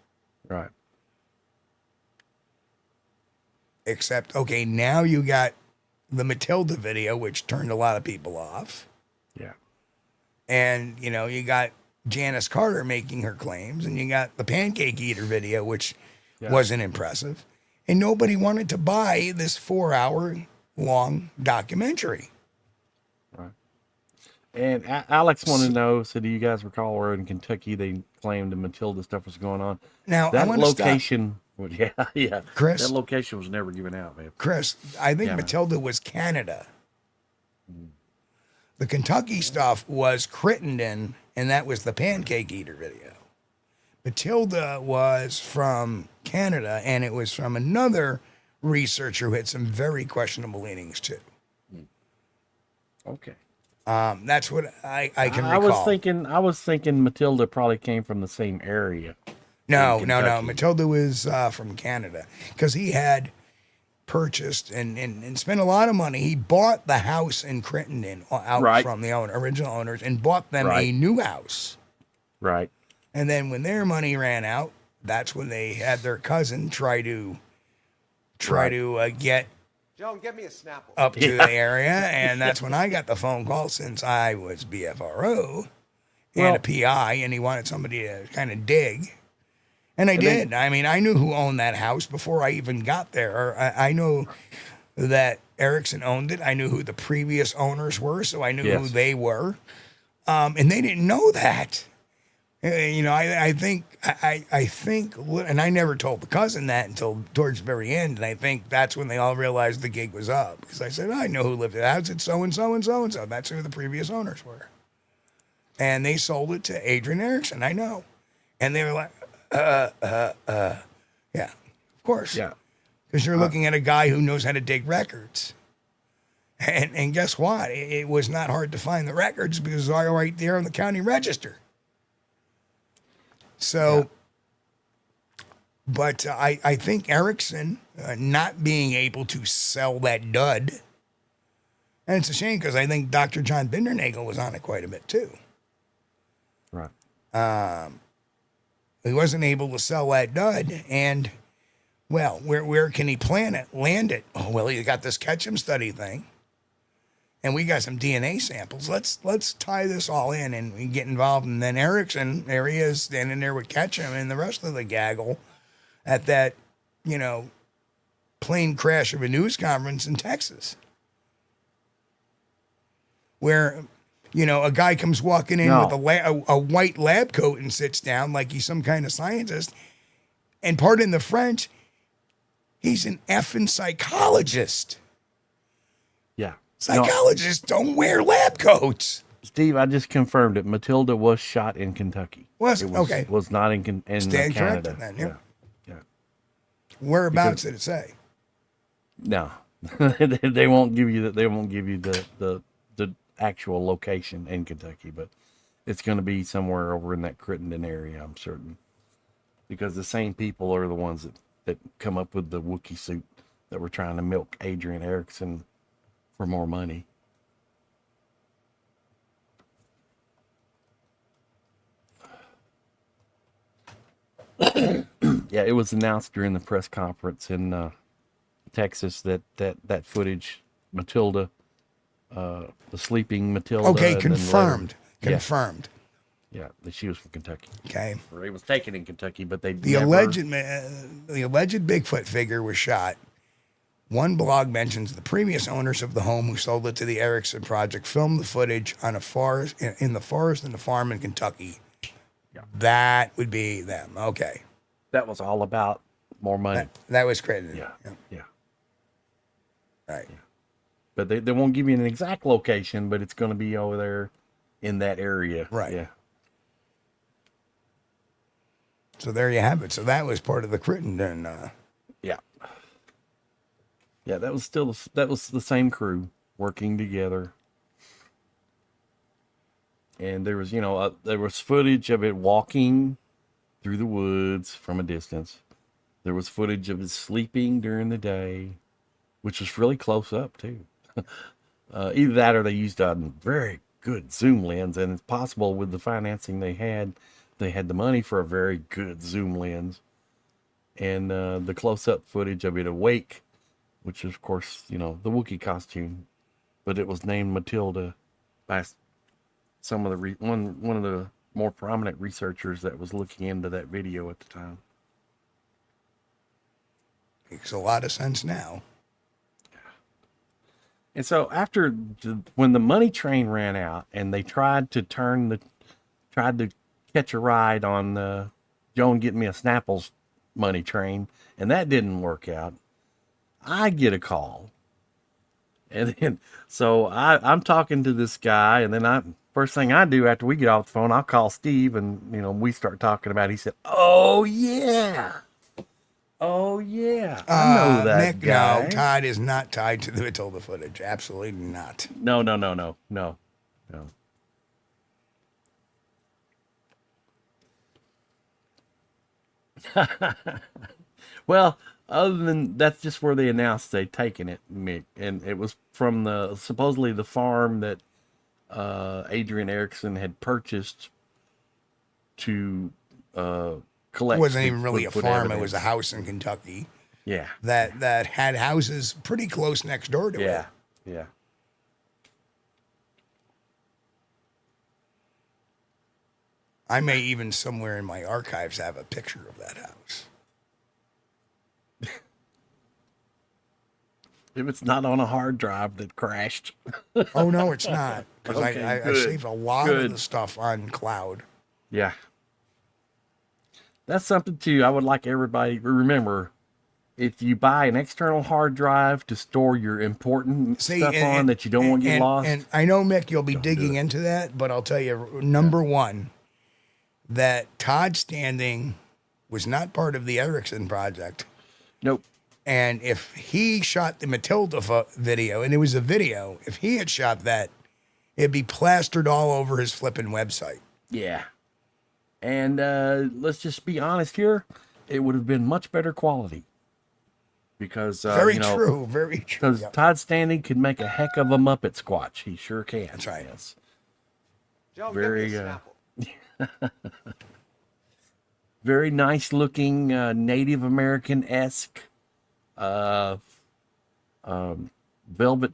S3: Right.
S2: Except, okay, now you got the Matilda video, which turned a lot of people off.
S3: Yeah.
S2: And, you know, you got Janice Carter making her claims, and you got the Pancake Eater video, which wasn't impressive. And nobody wanted to buy this 4 hour long documentary.
S3: Right. And Alex wanted to know, so do you guys recall where in Kentucky they claimed the Matilda stuff was going on?
S2: Now,
S3: that location, well, yeah.
S2: Chris,
S3: that location was never given out, man.
S2: Chris, I think Matilda was Canada. The Kentucky stuff was Crittenden, and that was the Pancake Eater video. Matilda was from Canada, and it was from another researcher who had some very questionable leanings too.
S3: Okay.
S2: That's what I can recall.
S3: I was thinking Matilda probably came from the same area.
S2: No.
S3: Kentucky.
S2: Matilda was from Canada because he had purchased and spent a lot of money. He bought the house in Crittenden out from the original owners and bought them a new house.
S3: Right.
S2: And then when their money ran out, that's when they had their cousin try to get
S4: Joan, get me a Snapple.
S2: up to the area, and that's when I got the phone call since I was BFRO and a PI, and he wanted somebody to kind of dig. And I did. I mean, I knew who owned that house before I even got there. I know that Erickson owned it. I knew who the previous owners were, so I knew who they were. And they didn't know that. You know, I think, and I never told the cousin that until towards the very end. And I think that's when they all realized the gig was up. Because I said, I know who lived in the house. It's so-and-so and so-and-so. That's who the previous owners were. And they sold it to Adrian Erickson. I know. And they were like, yeah, of course.
S3: Yeah.
S2: Because you're looking at a guy who knows how to dig records. And guess what? It was not hard to find the records because they're all right there on the county register. So, but I think Erickson not being able to sell that dud, and it's a shame because I think Dr. John Bindernagel was on it quite a bit too.
S3: Right.
S2: He wasn't able to sell that dud, and well, where can he land it? Oh, well, he got this Ketchum study thing, and we got some DNA samples. Let's tie this all in and we get involved. And then Erickson, there he is standing there with Ketchum and the rest of the gaggle at that, plane crash of a news conference in Texas, where. A guy comes walking in with a white lab coat and sits down like he's some kind of scientist. And pardon the French, he's an effing psychologist.
S3: Yeah.
S2: Psychologists don't wear lab coats.
S3: Steve, I just confirmed it. Matilda was shot in Kentucky.
S2: Okay.
S3: Was not in
S2: Stand
S3: Canada.
S2: corrected then,
S3: Yeah.
S2: Whereabouts did it say?
S3: No. They won't give you the actual location in Kentucky, but it's going to be somewhere over in that Crittenden area, I'm certain, because the same people are the ones that come up with the Wookiee suit that were trying to milk Adrian Erickson for more money. Yeah, it was announced during the press conference in Texas that footage, Matilda, the sleeping Matilda.
S2: Okay, confirmed. Confirmed.
S3: Yeah, that she was from Kentucky.
S2: Okay.
S3: Or it was taken in Kentucky, but
S2: the alleged Bigfoot figure was shot. One blog mentions the previous owners of the home who sold it to the Erickson Project filmed the footage on a forest in the forest and the farm in Kentucky. Yeah. That would be them. Okay.
S3: That was all about more money.
S2: That was credited.
S3: Yeah.
S2: Right.
S3: Yeah. But they won't give you an exact location, but it's going to be over there in that area.
S2: Right.
S3: Yeah.
S2: So there you have it. So that was part of the Crittenden.
S3: Yeah. Yeah, that was the same crew working together. And there was, there was footage of it walking through the woods from a distance. There was footage of it sleeping during the day, which was really close up too. Either that or they used a very good zoom lens, and it's possible with the financing they had the money for a very good zoom lens. And the close-up footage of it awake, which is, of course, the Wookiee costume, but it was named Matilda by some of the one of the more prominent researchers that was looking into that video at the time.
S2: Makes a lot of sense now.
S3: And so when the money train ran out and they tried to catch a ride on the Joan Get Me a Snapples money train, and that didn't work out, I get a call. And then, so I'm talking to this guy, and then first thing I do after we get off the phone, I'll call Steve, and we start talking about it. He said, "Oh yeah. Oh yeah, I know that
S2: Nick,
S3: guy."
S2: No, Todd is not tied to the Matilda footage. Absolutely not.
S3: No. Well, other than that's just where they announced they'd taken it, Mick, and it was from supposedly the farm that Adrian Erickson had purchased to collect.
S2: It wasn't even really a
S3: Bigfoot
S2: farm;
S3: evidence.
S2: it was a house in Kentucky.
S3: Yeah.
S2: That had houses pretty close next door to it.
S3: Yeah. Yeah.
S2: I may even somewhere in my archives have a picture of that house.
S3: If it's not on a hard drive that crashed.
S2: Oh no, it's not, because
S3: Okay,
S2: I
S3: good.
S2: saved a lot
S3: Good.
S2: of the stuff on cloud.
S3: Yeah. That's something too. I would like everybody to remember. If you buy an external hard drive to store your important stuff on that you don't want to get lost.
S2: And I know, Mick, you'll be digging into that, but I'll tell you, number one, that Todd Standing was not part of the Erickson project.
S3: Nope.
S2: And if he shot the Matilda video, and it was a video, if he had shot that, it'd be plastered all over his flipping website.
S3: Yeah. And let's just be honest here. It would have been much better quality. Because,
S2: Very
S3: you know,
S2: true.
S3: Because
S2: Yep.
S3: Todd Standing can make a heck of a Muppet Squatch. He sure can.
S2: That's right.
S3: Yes.
S4: Joe,
S3: Very,
S4: give me a Snapple.
S3: Very nice looking Native American-esque velvet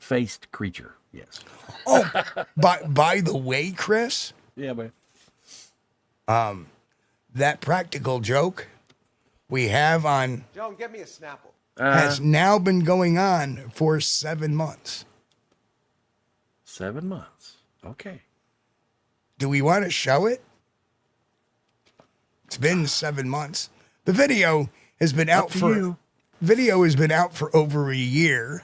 S3: faced creature. Yes.
S2: Oh, by the way, Chris,
S3: Yeah, man.
S2: that practical joke we have on
S4: Joe, get me a Snapple.
S2: has now been going on for 7 months.
S3: 7 months. Okay.
S2: Do we want to show it? It's been 7 months. The video has been out for over a year.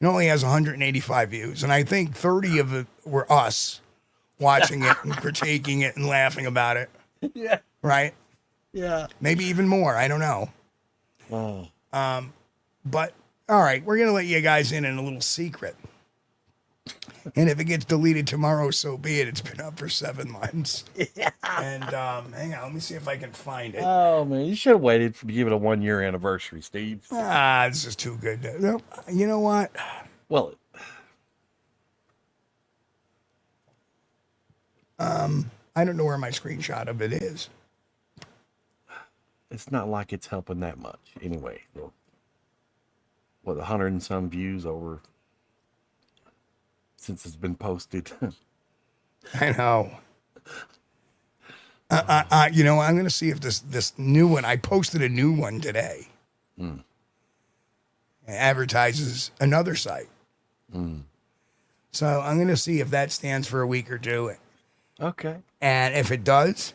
S2: It only has 185 views, and I think 30 of it were us watching it and critiquing it and laughing about it.
S3: Yeah.
S2: Right?
S3: Yeah.
S2: Maybe even more. I don't know.
S3: Oh.
S2: But all right, we're gonna let you guys in a little secret. And if it gets deleted tomorrow, so be it. It's been up for 7 months. Yeah. And hang on, let me see if I can find it.
S3: Oh man, you should have waited to give it a 1 year anniversary, Steve.
S2: This is too good. No, you know what?
S3: Well,
S2: I don't know where my screenshot of it is.
S3: it's not like it's helping that much anyway. What, 100 and some views over since it's been posted.
S2: I know. You know, I'm going to see if this new one, I posted a new one today. It advertises another site. So I'm going to see if that stands for a week or two.
S3: Okay.
S2: And if it does,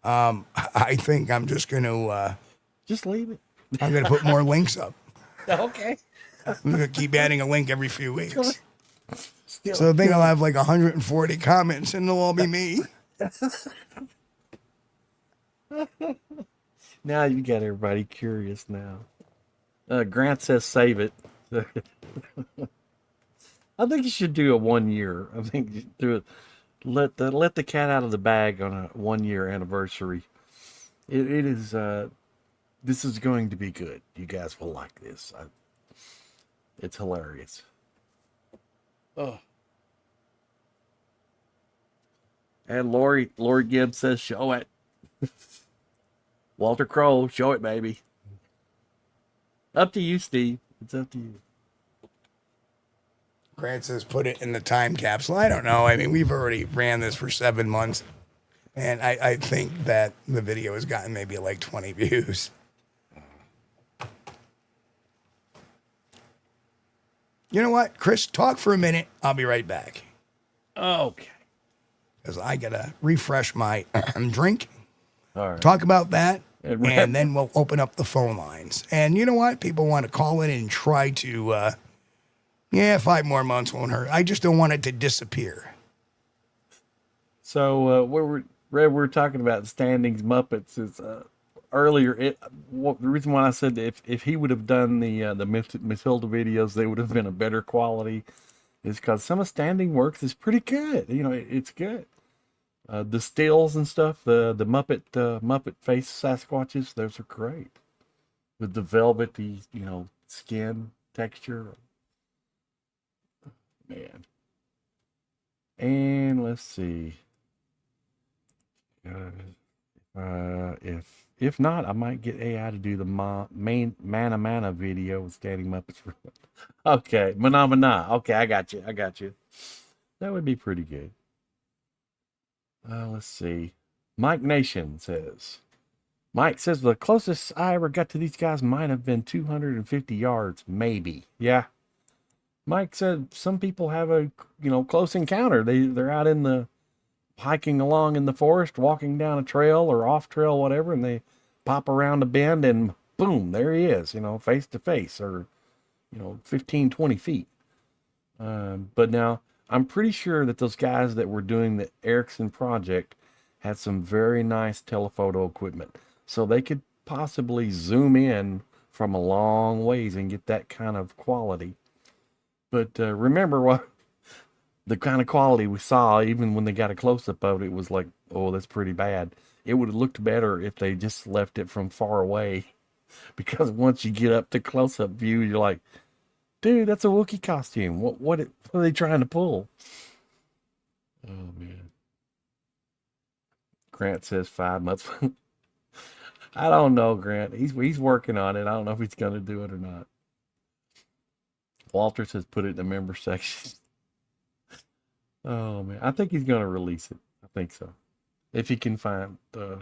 S2: I think I'm just going to,
S3: Just leave it.
S2: I'm going to put more links up.
S3: Okay.
S2: I'm going to keep adding a link every few weeks.
S3: Still,
S2: So I think I'll have like 140 comments and they'll all be me.
S3: now you got everybody curious now. Grant says save it. I think you should do a 1 year. I think you should do it. Let the cat out of the bag on a 1 year anniversary. It is. This is going to be good. You guys will like this. It's hilarious. Oh. And Lori Gibbs says, show it. Walter Crowe, show it, baby. Up to you, Steve. It's up to you.
S2: Grant says put it in the time capsule. I don't know. I mean, we've already ran this for 7 months. And I think that the video has gotten maybe like 20 views. You know what? Chris, talk for a minute. I'll be right back.
S3: Okay.
S2: Because I got to refresh my drink.
S3: All right.
S2: Talk about that.
S3: And
S2: And then we'll open up the phone lines. And you know what? People want to call in and try to, 5 more months won't hurt. I just don't want it to disappear.
S3: So we're talking about Standings Muppets is earlier. The reason why I said that if he would have done the Matilda videos, they would have been a better quality. Is because some of Standing works is pretty good. You know, it's good. The stills and stuff, the Muppet face Sasquatches, those are great. With the velvety, skin texture. Man. And let's see. If not, I might get AI to do the Mana video with standing Muppets. Okay, Mana. Okay, I got you. That would be pretty good. Let's see. Mike Nation says. Mike says the closest I ever got to these guys might have been 250 yards, maybe. Yeah. Mike said some people have a close encounter. They're out in the hiking along in the forest, walking down a trail or off trail, whatever, and they pop around a bend and boom, there he is, face to face, or 15, 20 feet. But now I'm pretty sure that those guys that were doing the Erickson project had some very nice telephoto equipment, so they could possibly zoom in from a long ways and get that kind of quality. But remember what the kind of quality we saw, even when they got a close-up of it, was like, oh, that's pretty bad. It would have looked better if they just left it from far away, because once you get up to close-up view, you're like, dude, that's a Wookiee costume. What are they trying to pull? Oh, man. Grant says 5 months. I don't know, Grant. He's working on it. I don't know if he's going to do it or not. Walter says put it in the member section. Oh, man. I think he's going to release it. I think so. If he can find... Oh,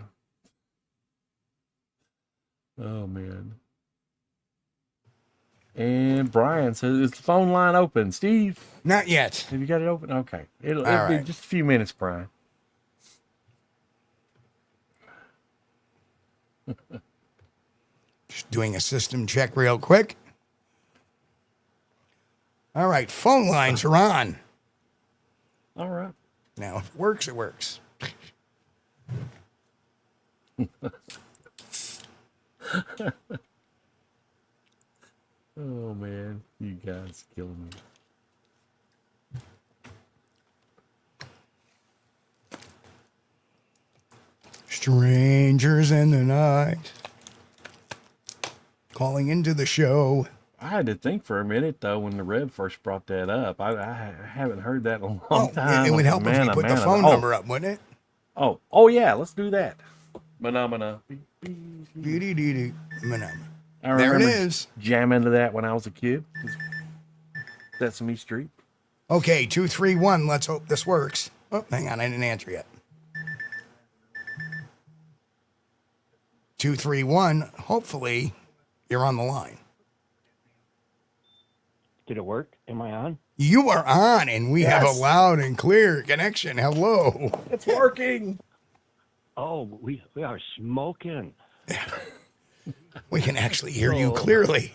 S3: man. And Brian says, is the phone line open? Steve?
S2: Not yet.
S3: Have you got it open? Okay. It'll
S2: right.
S3: be just a few minutes, Brian.
S2: Just doing a system check real quick. All right, phone lines are on.
S3: All right.
S2: Now, if it works, it works.
S3: Oh, man. You guys killing me.
S2: Strangers in the night. Calling into the show.
S3: I had to think for a minute, though, when the Red first brought that up. I haven't heard that in a long time.
S2: It would help if you put the phone number up, wouldn't it?
S3: Oh, yeah, let's do that. Manamana.
S2: There it is.
S3: Jam into that when I was a kid. Sesame Street.
S2: Okay, 231. Let's hope this works. Oh, hang on, I didn't answer yet. 231. Hopefully, you're on the line.
S5: Did it work? Am I on?
S2: You are on, and we have a loud and clear connection. Hello.
S3: It's working.
S5: Oh, we are smoking.
S2: We can actually hear you clearly.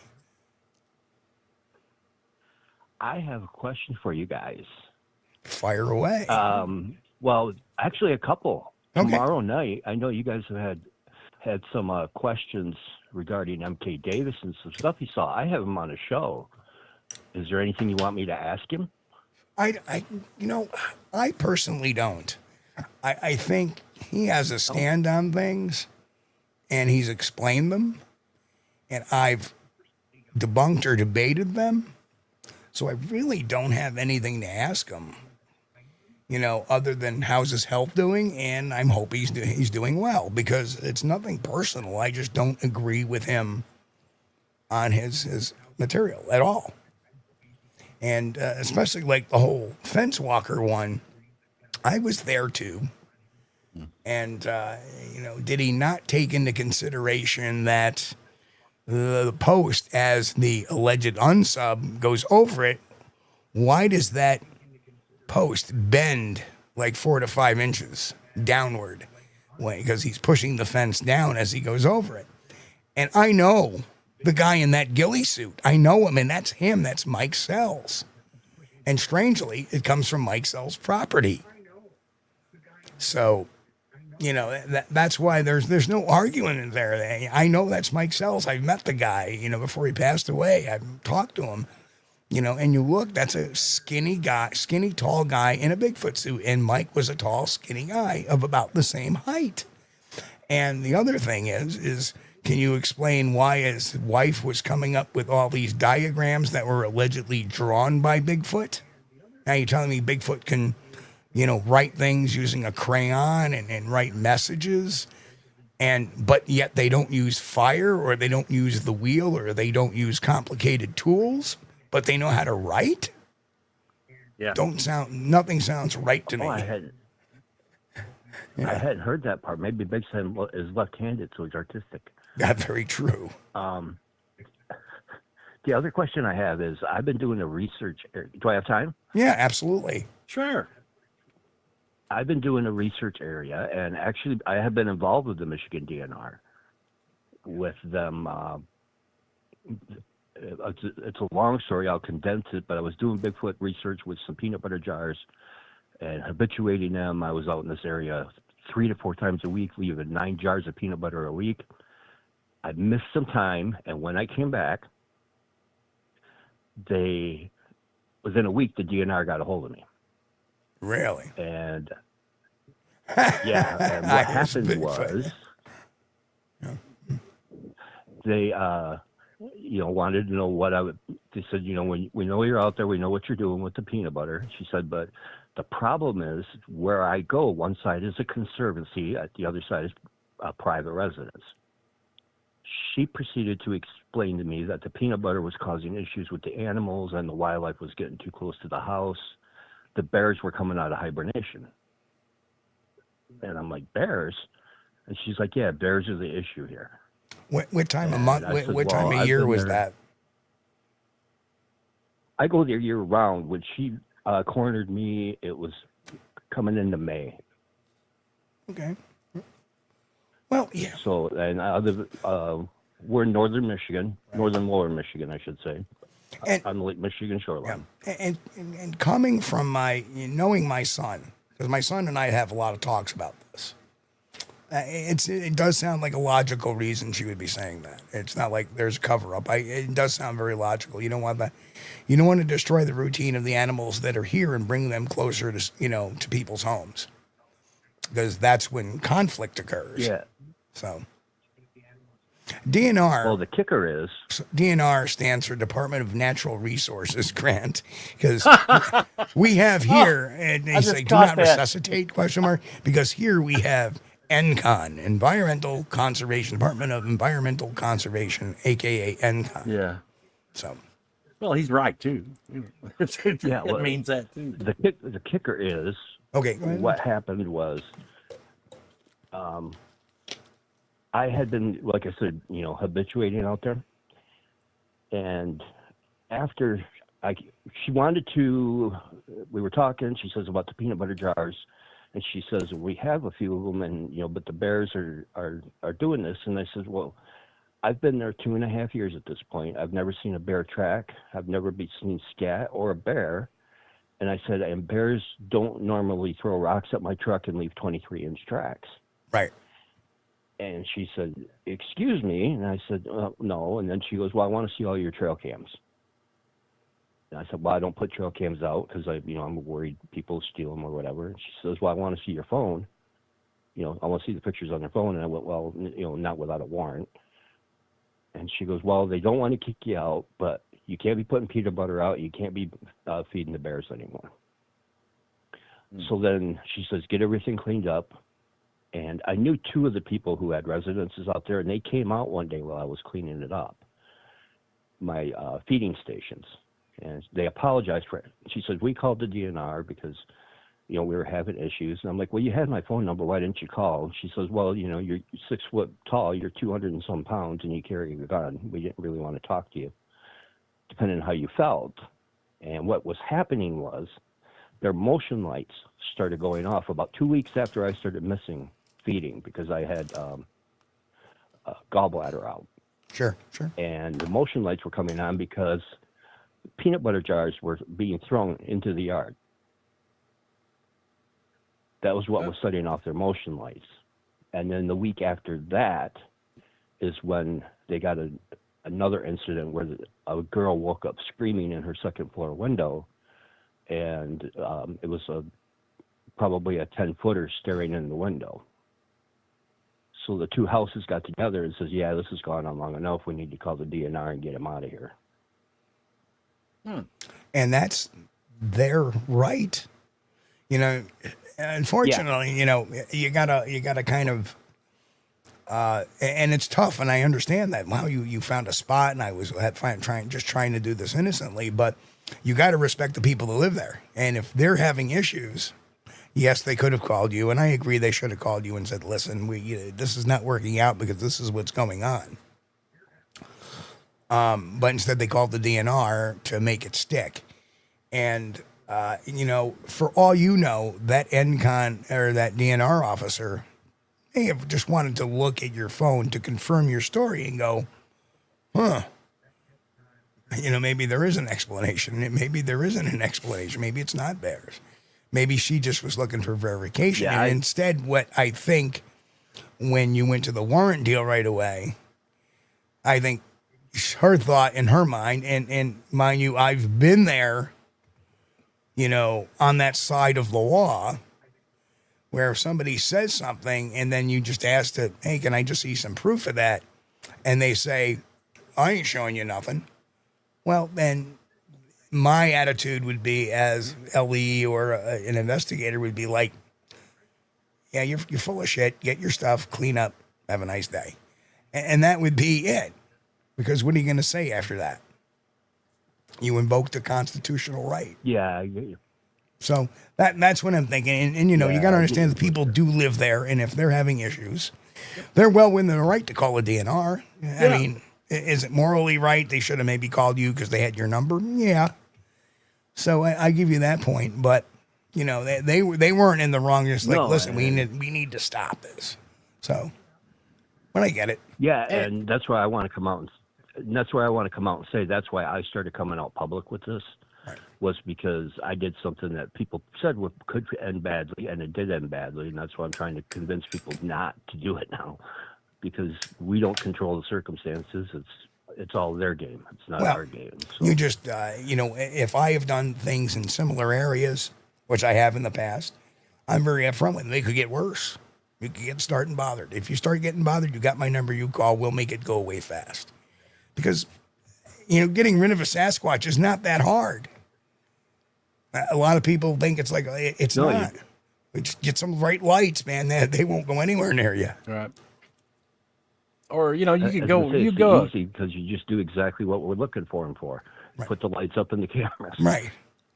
S5: I have a question for you guys.
S2: Fire away.
S5: Well, actually a couple.
S2: Okay.
S5: Tomorrow night, I know you guys have had some questions regarding MK Davis and some stuff he saw. I have him on a show. Is there anything you want me to ask him?
S2: I personally don't. I think he has a stand on things, and he's explained them, and I've debunked or debated them. So I really don't have anything to ask him, other than how's his health doing, and I'm hoping he's doing well, because it's nothing personal. I just don't agree with him on his material at all. And especially like the whole fence walker one, I was there too. And, did he not take into consideration that the post, as the alleged unsub goes over it, why does that post bend like 4 to 5 inches downward? Because he's pushing the fence down as he goes over it. And I know the guy in that ghillie suit. I know him, and that's him. That's Mike Sells. And strangely, it comes from Mike Sells' property. So, that's why there's no arguing in there. I know that's Mike Sells. I've met the guy, before he passed away. I've talked to him. You know, and you look, that's a skinny, tall guy in a Bigfoot suit. And Mike was a tall, skinny guy of about the same height. And the other thing is can you explain why his wife was coming up with all these diagrams that were allegedly drawn by Bigfoot? Now you're telling me Bigfoot can, you know, write things using a crayon and write messages, but yet they don't use fire, or they don't use the wheel, or they don't use complicated tools, but they know how to write?
S3: Yeah.
S2: Nothing sounds right to me.
S5: I hadn't heard that part. Maybe Bigfoot is left-handed, so he's artistic.
S2: That's very true.
S5: The other question I have is, I've been doing a research. Do I have time?
S2: Yeah, absolutely.
S3: Sure.
S5: I've been doing a research area, and actually I have been involved with the Michigan DNR, with them. It's a long story. I'll condense it, but I was doing Bigfoot research with some peanut butter jars and habituating them. I was out in this area 3 to 4 times a week, leaving 9 jars of peanut butter a week. I missed some time, and when I came back, within a week, the DNR got a hold of me.
S2: Really?
S5: And yeah, and what happened was they, wanted to know what I would. They said, we know you're out there, we know what you're doing with the peanut butter. She said, but the problem is where I go, one side is a conservancy, the other side is a private residence. She proceeded to explain to me that the peanut butter was causing issues with the animals and the wildlife was getting too close to the house. The bears were coming out of hibernation. And I'm like, bears? And she's like, yeah, bears are the issue here.
S2: What time of month, what time of year was that?
S5: I go there year round. When she cornered me, it was coming into May.
S2: Okay. Well, yeah.
S5: So, and we're in northern Michigan, northern lower Michigan, I should say, on the Lake Michigan shoreline.
S2: Yeah. And coming from knowing my son, because my son and I have a lot of talks about this, it does sound like a logical reason she would be saying that. It's not like there's a cover up. It does sound very logical. You don't want that. You don't want to destroy the routine of the animals that are here and bring them closer to to people's homes, because that's when conflict occurs.
S5: Yeah.
S2: So, DNR.
S5: Well, the kicker is
S2: DNR stands for Department of Natural Resources Grant, because we have here, and they say do not resuscitate ? Because here we have NCON, Environmental Conservation, Department of Environmental Conservation, aka NCON.
S3: Yeah.
S2: So.
S3: Well, he's right too. It means that too.
S5: The kicker is what happened was. I had been, like I said, habituating out there. And after she wanted to, we were talking, she says about the peanut butter jars. And she says, we have a few of them, and, but the bears are doing this. And I said, well, I've been there 2.5 years at this point. I've never seen a bear track. I've never seen scat or a bear. And I said, and bears don't normally throw rocks at my truck and leave 23-inch tracks.
S2: Right.
S5: And she said, excuse me. And I said, no. And then she goes, well, I want to see all your trail cams. And I said, well, I don't put trail cams out because I'm worried people steal them or whatever. And she says, well, I want to see your phone. I want to see the pictures on their phone. And I went, well, not without a warrant. And she goes, well, they don't want to kick you out, but you can't be putting peanut butter out. You can't be feeding the bears anymore. So then she says, get everything cleaned up. And I knew 2 of the people who had residences out there, and they came out one day while I was cleaning it up, my feeding stations. And they apologized for it. She said, we called the DNR because, we were having issues. And I'm like, well, you had my phone number. Why didn't you call? And she says, well, you're 6 foot tall. You're 200 and some pounds, and you carry a gun. We didn't really want to talk to you, depending on how you felt. And what was happening was their motion lights started going off about 2 weeks after I started missing feeding because I had gallbladder out.
S2: Sure.
S5: And the motion lights were coming on because peanut butter jars were being thrown into the yard. That was what was setting off their motion lights. And then the week after that is when they got an another incident where a girl woke up screaming in her second floor window, and it was probably a 10-footer staring in the window. So the two houses got together and says, yeah, this has gone on long enough. We need to call the DNR and get him out of here.
S2: And that's their right. You know, unfortunately, you know, you gotta kind of, and it's tough, and I understand that. Wow, you found a spot, and I was trying to do this innocently, but you got to respect the people that live there. And if they're having issues, yes, they could have called you, and I agree they should have called you and said, listen, this is not working out because this is what's going on. But instead they called the DNR to make it stick. And, you know, for all you know, that NCON or that DNR officer may have just wanted to look at your phone to confirm your story and go, huh. You know, maybe there is an explanation. Maybe there isn't an explanation. Maybe it's not theirs. Maybe she just was looking for verification.
S5: Yeah,
S2: and instead, what I think when you went to the warrant deal right away, I think her thought in her mind, and mind you, I've been there, you know, on that side of the law, where if somebody says something and then you just ask to, hey, can I just see some proof of that? And they say, I ain't showing you nothing. Well, then my attitude would be as LE or an investigator would be like, yeah, you're full of shit. Get your stuff, clean up, have a nice day. And that would be it. Because what are you going to say after that? You invoked a constitutional right.
S5: Yeah, I get you.
S2: So that's what I'm thinking. And you know, you got to understand that people do live there. And if they're having issues, they're well within their right to call a DNR.
S3: Yeah.
S2: I mean, is it morally right? They should have maybe called you because they had your number. Yeah. So I give you that point. But, you know, they weren't in the wrong. Just like, listen, we need to stop this. So, but I get it.
S5: Yeah, and that's why I want to come out and say that's why I started coming out public with this.
S2: Right.
S5: Was because I did something that people said could end badly, and it did end badly, and that's why I'm trying to convince people not to do it now, because we don't control the circumstances. It's all their game. It's not our game. So.
S2: You just, you know, if I have done things in similar areas, which I have in the past, I'm very upfront with them. They could get worse. You could get starting bothered. If you start getting bothered, you got my number. You call. We'll make it go away fast. Because, you know, getting rid of a Sasquatch is not that hard. A lot of people think it's like, it's not. We just get some bright lights, man. They won't go anywhere near you.
S3: Right. Or, you know, you could go,
S5: it's
S3: go.
S5: easy because you just do exactly what we're looking for them for.
S2: Right.
S5: Put the lights up in the cameras.
S2: Right.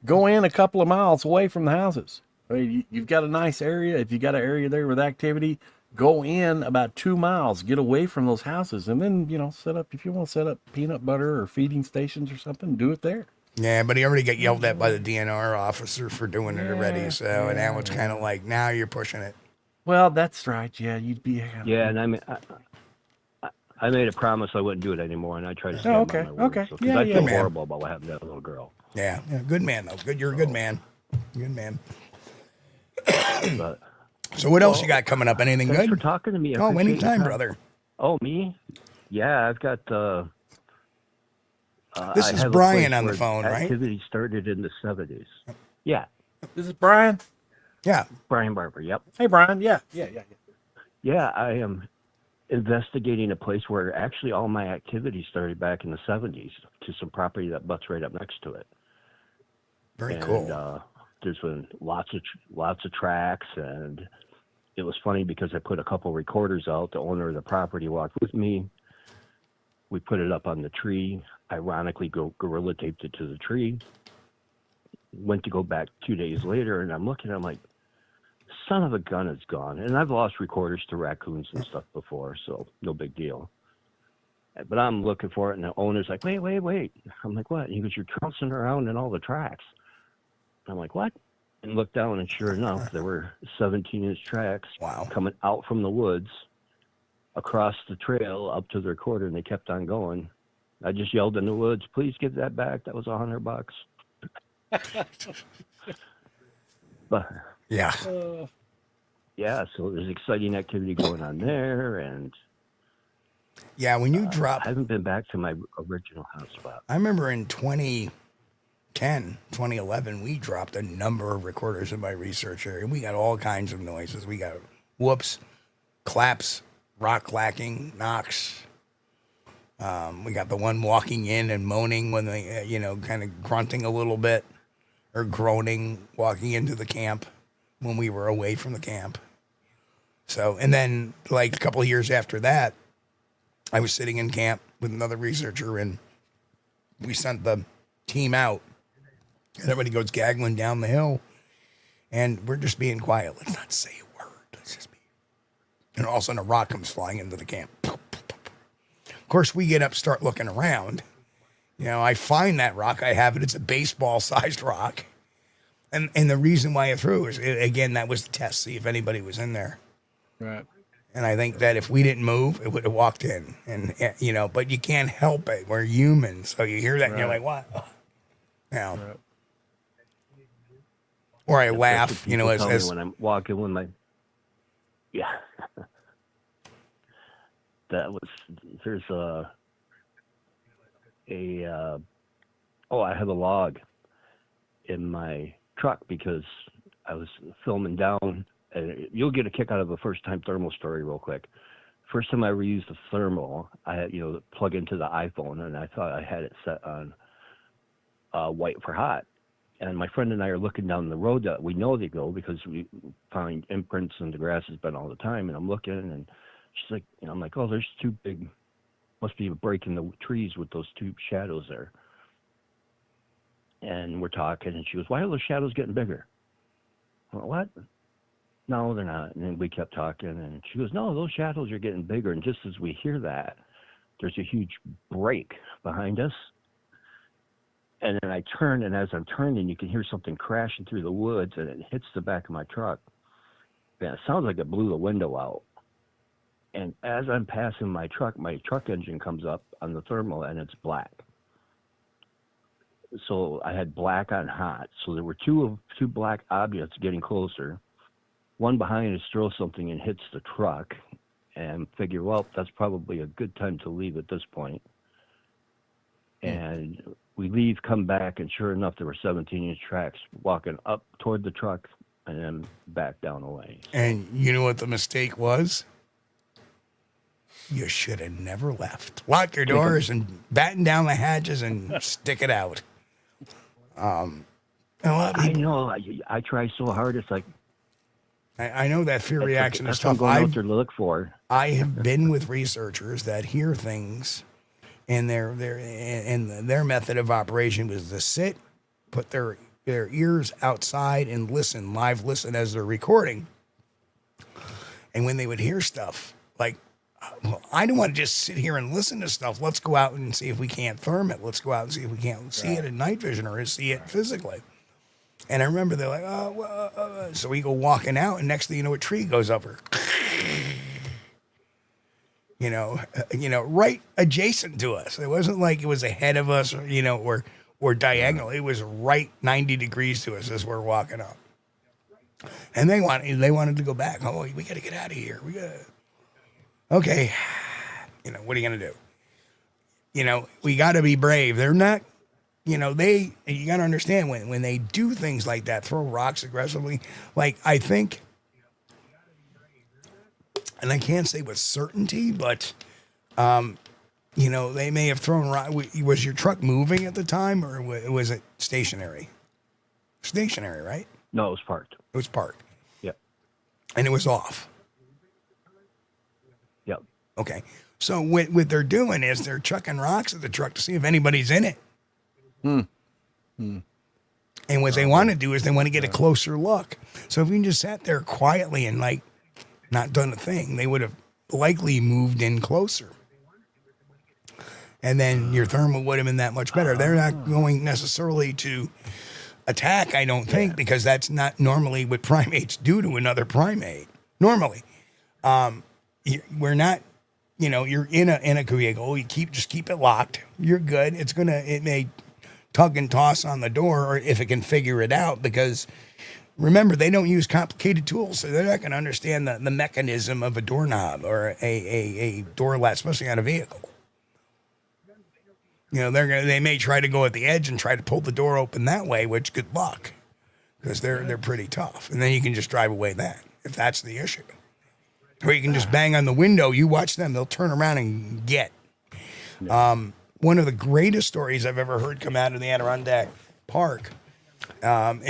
S3: Go in a couple of miles away from the houses. I mean, you've got a nice area. If you got an area there with activity, go in about 2 miles, get away from those houses, and then, you know, set up, if you want to set up peanut butter or feeding stations or something, do it there.
S2: Yeah, but he already got yelled at by the DNR officer for doing it already. So, and now it's kind of like, now you're pushing it.
S3: Well, that's right. Yeah, you'd be.
S5: Yeah, and I made a promise I wouldn't do it anymore, and I tried to stand by my word.
S3: Okay.
S5: So,
S3: Yeah,
S5: I feel
S2: man.
S5: horrible about what happened to that little girl.
S2: Yeah, good man, though. Good, you're a good man. Good man.
S5: But,
S2: So what else you got coming up? Anything
S5: thanks
S2: good?
S5: for talking to me. I
S2: Oh,
S5: appreciate your
S2: anytime,
S5: time.
S2: brother.
S5: Oh, me? Yeah, I've got.
S2: This
S5: I
S2: is
S5: have a
S2: Brian
S5: place
S2: on the
S5: where
S2: phone, right?
S5: Activity started in the 70s. Yeah,
S3: This is Brian.
S2: Yeah.
S5: Brian Barber. Yep.
S3: Hey, Brian. Yeah.
S5: Yeah, I am investigating a place where actually all my activity started back in the 70s to some property that butts right up next to it.
S2: Very cool.
S5: There's been lots of tracks, and it was funny because I put a couple recorders out. The owner of the property walked with me. We put it up on the tree. Ironically, gorilla taped it to the tree. Went to go back 2 days later, and I'm looking. I'm like, son of a gun, it's gone. And I've lost recorders to raccoons and stuff before, so no big deal. But I'm looking for it, and the owner's like, wait. I'm like, what? And he goes, you're trouncing around in all the tracks. I'm like, what? And looked down, and sure enough, there were 17-inch tracks coming out from the woods across the trail up to the recorder, and they kept on going. I just yelled in the woods, please give that back. That was $100. But
S2: yeah.
S5: Yeah, so there's exciting activity going on there, and
S2: Yeah, when you drop...
S5: I haven't been back to my original hotspot.
S2: I remember in 2010, 2011, we dropped a number of recorders in my research area. We got all kinds of noises. We got whoops, claps, rock clacking, knocks. We got the one walking in and moaning when they, kind of grunting a little bit or groaning walking into the camp when we were away from the camp. So, and then like a couple of years after that, I was sitting in camp with another researcher and we sent the team out and everybody goes gaggling down the hill and we're just being quiet. Let's not say a word. Let's just be. And all of a sudden a rock comes flying into the camp. Of course, we get up, start looking around. I find that rock. I have it. It's a baseball-sized rock. And the reason why I threw is, again, that was the test, see if anybody was in there.
S3: Right.
S2: And I think that if we didn't move, it would have walked in. And, but you can't help it. We're humans. So you hear that and you're like, what? Right. Or I laugh, as
S5: when I'm walking with my... Yeah. There's I have a log in my truck because I was filming down, and you'll get a kick out of a first-time thermal story real quick. First time I ever used a thermal, I had, plug into the iPhone, and I thought I had it set on white for hot. And my friend and I are looking down the road that we know they go because we find imprints in the grass has been all the time, and I'm looking, and she's like, I'm like, oh, there's two big, must be a break in the trees with those two shadows there. And we're talking, and she goes, why are those shadows getting bigger? I went, what? No, they're not. And then we kept talking, and she goes, no, those shadows are getting bigger. And just as we hear that, there's a huge break behind us. And then I turn, and as I'm turning, you can hear something crashing through the woods, and it hits the back of my truck. Man, it sounds like it blew the window out. And as I'm passing my truck engine comes up on the thermal, and it's black. So I had black on hot. So there were two black objects getting closer. One behind us throws something and hits the truck, and figure, well, that's probably a good time to leave at this point. And we leave, come back, and sure enough, there were 17-inch tracks walking up toward the truck and then back down away.
S2: And you know what the mistake was? You should have never left. Lock your doors and batten down the hatches and stick it out. A lot of people,
S5: I know. I try so hard. It's like
S2: I know that fear reaction is tough.
S5: That's what I'm going out there to look for.
S2: I have been with researchers that hear things, and their method of operation was to sit, put their ears outside, and live listen as they're recording. And when they would hear stuff like, well, I don't want to just sit here and listen to stuff. Let's go out and see if we can't therm it. Let's go out and see if we can't see it in night vision or see it physically. And I remember they're like, so we go walking out, and next thing you know, a tree goes over. Right adjacent to us. It wasn't like it was ahead of us, or diagonal. It was right 90 degrees to us as we're walking up. And they wanted to go back. Oh, we got to get out of here. Okay, what are you going to do? We got to be brave. They're not, you got to understand when they do things like that, throw rocks aggressively, like I think, and I can't say with certainty, but, they may have thrown rock. Was your truck moving at the time, or was it stationary? Stationary, right?
S5: No, it was parked.
S2: It was parked.
S5: Yep.
S2: And it was off.
S5: Yep.
S2: Okay. So what they're doing is they're chucking rocks at the truck to see if anybody's in it. And what they want to do is they want to get a closer look. So if you just sat there quietly and not done a thing, they would have likely moved in closer. And then your thermal would have been that much better. They're not going necessarily to attack, I don't think, because that's not normally what primates do to another primate. Normally, we're not. You're in a vehicle. You just keep it locked. You're good. It may tug and toss on the door, or if it can figure it out, because remember, they don't use complicated tools, so they're not going to understand the mechanism of a doorknob or a door latch, especially on a vehicle. You know, they may try to go at the edge and try to pull the door open that way, which good luck, because they're pretty tough. And then you can just drive away then, if that's the issue. Or you can just bang on the window. You watch them; they'll turn around and get. One of the greatest stories I've ever heard come out of the Adirondack Park,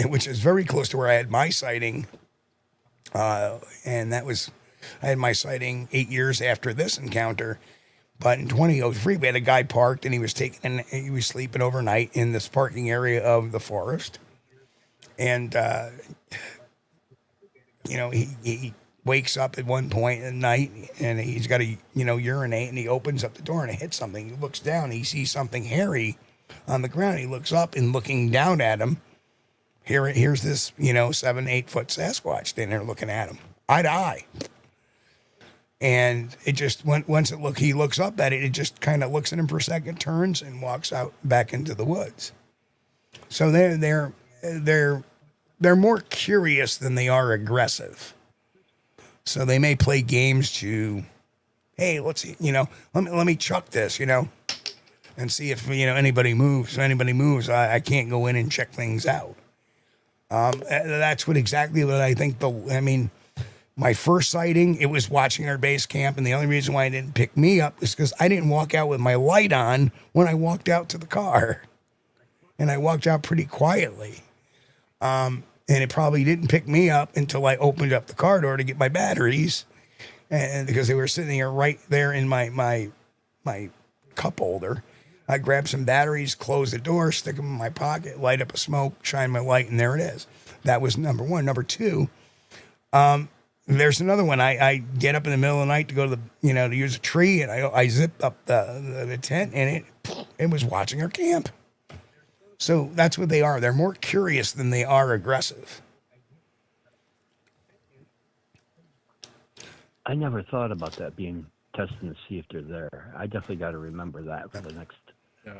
S2: which is very close to where I had my sighting, and I had my sighting 8 years after this encounter. But in 2003, we had a guy parked, and he was sleeping overnight in this parking area of the forest. And, you know, he wakes up at one point at night, and he's got to, urinate, and he opens up the door, and it hits something. He looks down, he sees something hairy on the ground. He looks up, and looking down at him, here's this, 7-8 foot Sasquatch standing there looking at him, eye to eye. And it just he looks up at it. It just kind of looks at him for a second, turns, and walks out back into the woods. So they're more curious than they are aggressive. So they may play games to, hey, let's see, let me chuck this, and see if anybody moves. If anybody moves, I can't go in and check things out. That's exactly what I think. My first sighting, it was watching our base camp, and the only reason why it didn't pick me up is because I didn't walk out with my light on when I walked out to the car. And I walked out pretty quietly. And it probably didn't pick me up until I opened up the car door to get my batteries. And because they were sitting here right there in my cup holder. I grabbed some batteries, closed the door, stick them in my pocket, light up a smoke, shine my light, and there it is. That was number one. Number two, there's another one. I get up in the middle of the night to go to to use a tree, and I zip up the tent, and it was watching our camp. So that's what they are. They're more curious than they are aggressive.
S5: I never thought about that being testing to see if they're there. I definitely got to remember that for the next. Yeah.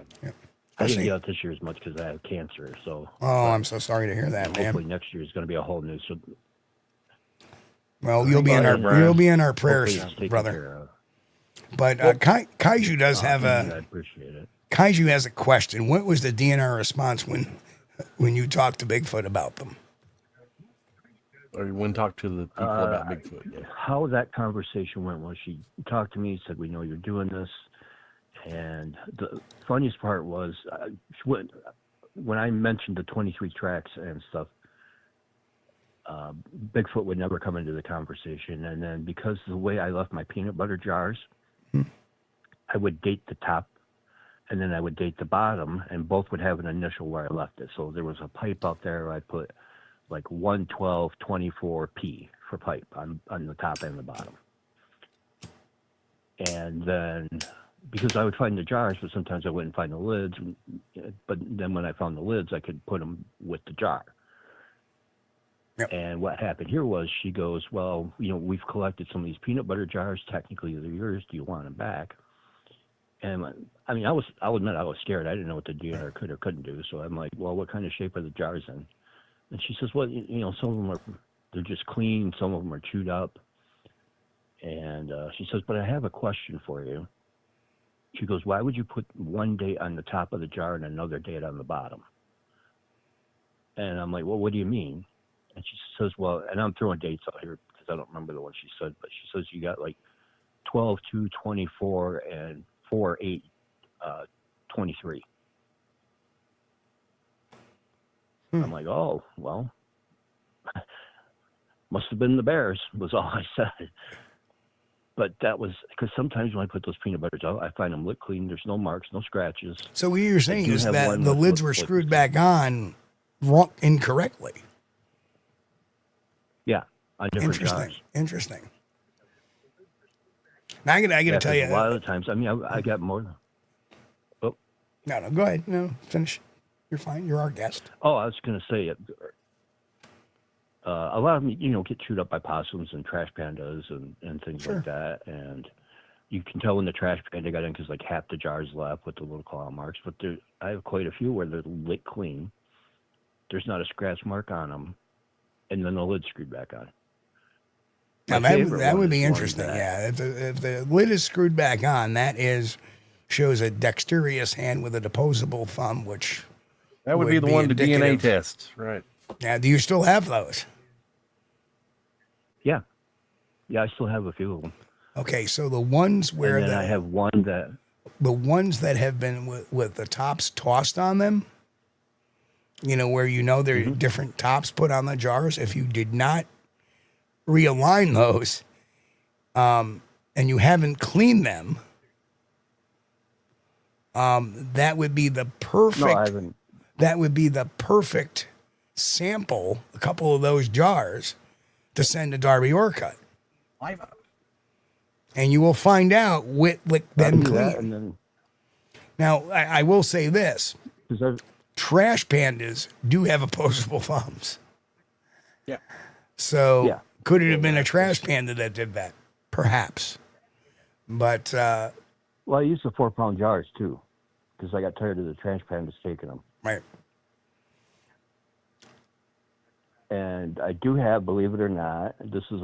S5: I didn't get out this year as much because I have cancer. So. Oh,
S2: I'm so sorry to hear that, man.
S5: Hopefully next year is going to be a whole new.
S2: Well, you'll be in our prayers, brother. But Kaiju does have
S5: I appreciate it.
S2: Kaiju has a question. What was the DNR response when you talked to Bigfoot about them?
S3: Or when talked to the people about Bigfoot? Yeah.
S5: How that conversation went was she talked to me, said, "We know you're doing this," and the funniest part was when I mentioned the 23 tracks and stuff. Bigfoot would never come into the conversation, and then because of the way I left my peanut butter jars, I would date the top, and then I would date the bottom, and both would have an initial where I left it. So there was a pipe out there where I put like 11224P for pipe on the top and the bottom. And then because I would find the jars, but sometimes I wouldn't find the lids, but then when I found the lids, I could put them with the jar. Yep. And what happened here was she goes, well, we've collected some of these peanut butter jars. Technically, they're yours. Do you want them back? And I'll admit I was scared. I didn't know what the DNR could or couldn't do. So I'm like, well, what kind of shape are the jars in? And she says, well, some of them they're just clean. Some of them are chewed up. And she says, but I have a question for you. She goes, why would you put one date on the top of the jar and another date on the bottom? And I'm like, well, what do you mean? And she says, well, and I'm throwing dates out here because I don't remember the one she said, but she says you got like 12/2/24 and 4/8/23. I'm like, oh, well, must have been the Bears was all I said. But that was because sometimes when I put those peanut butters out, I find them lick clean. There's no marks, no scratches.
S2: So what you're saying is that the lids were screwed back on incorrectly.
S5: Yeah, on different jars.
S2: Interesting. Now I got to tell you.
S5: A lot of the times, I got more than. Oh.
S2: No, go ahead. No, finish. You're fine. You're our guest.
S5: Oh, I was going to say, a lot of them, get chewed up by possums and trash pandas and things like that. And you can tell when the trash panda got in because like half the jars left with the little claw marks. But I have quite a few where they're lick clean. There's not a scratch mark on them. and then the lid screwed back on.
S2: Now that would be interesting. Yeah, if the lid is screwed back on, shows a dexterous hand with a opposable thumb, which
S3: that would be the one to DNA test, right?
S2: Now, do you still have those?
S5: Yeah, I still have a few of them.
S2: Okay, so the ones where
S5: I have one that
S2: the ones that have been with the tops tossed on them, where there are different tops put on the jars. If you did not realign those, and you haven't cleaned them, that would be the perfect.
S5: No, I haven't.
S2: That would be the perfect sample. A couple of those jars to send to Darby Orcutt. And you will find out with them clean. Now, I will say this. Trash pandas do have opposable thumbs.
S3: Yeah.
S2: So could it have been a trash panda that did that? Perhaps. But...
S5: well, I used the 4-pound jars, too, because I got tired of the trash pandas taking them.
S2: Right.
S5: And I do have, believe it or not, this is,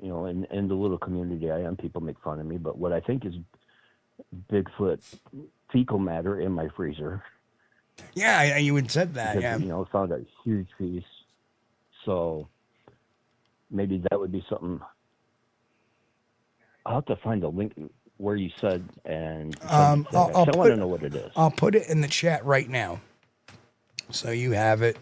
S5: in the little community I am, people make fun of me, but what I think is Bigfoot fecal matter in my freezer.
S2: Yeah, you had said that,
S5: because, found a huge piece. So maybe that would be something. I'll have to find a link where you said, and I want to know what it is.
S2: I'll put it in the chat right now. So you have it.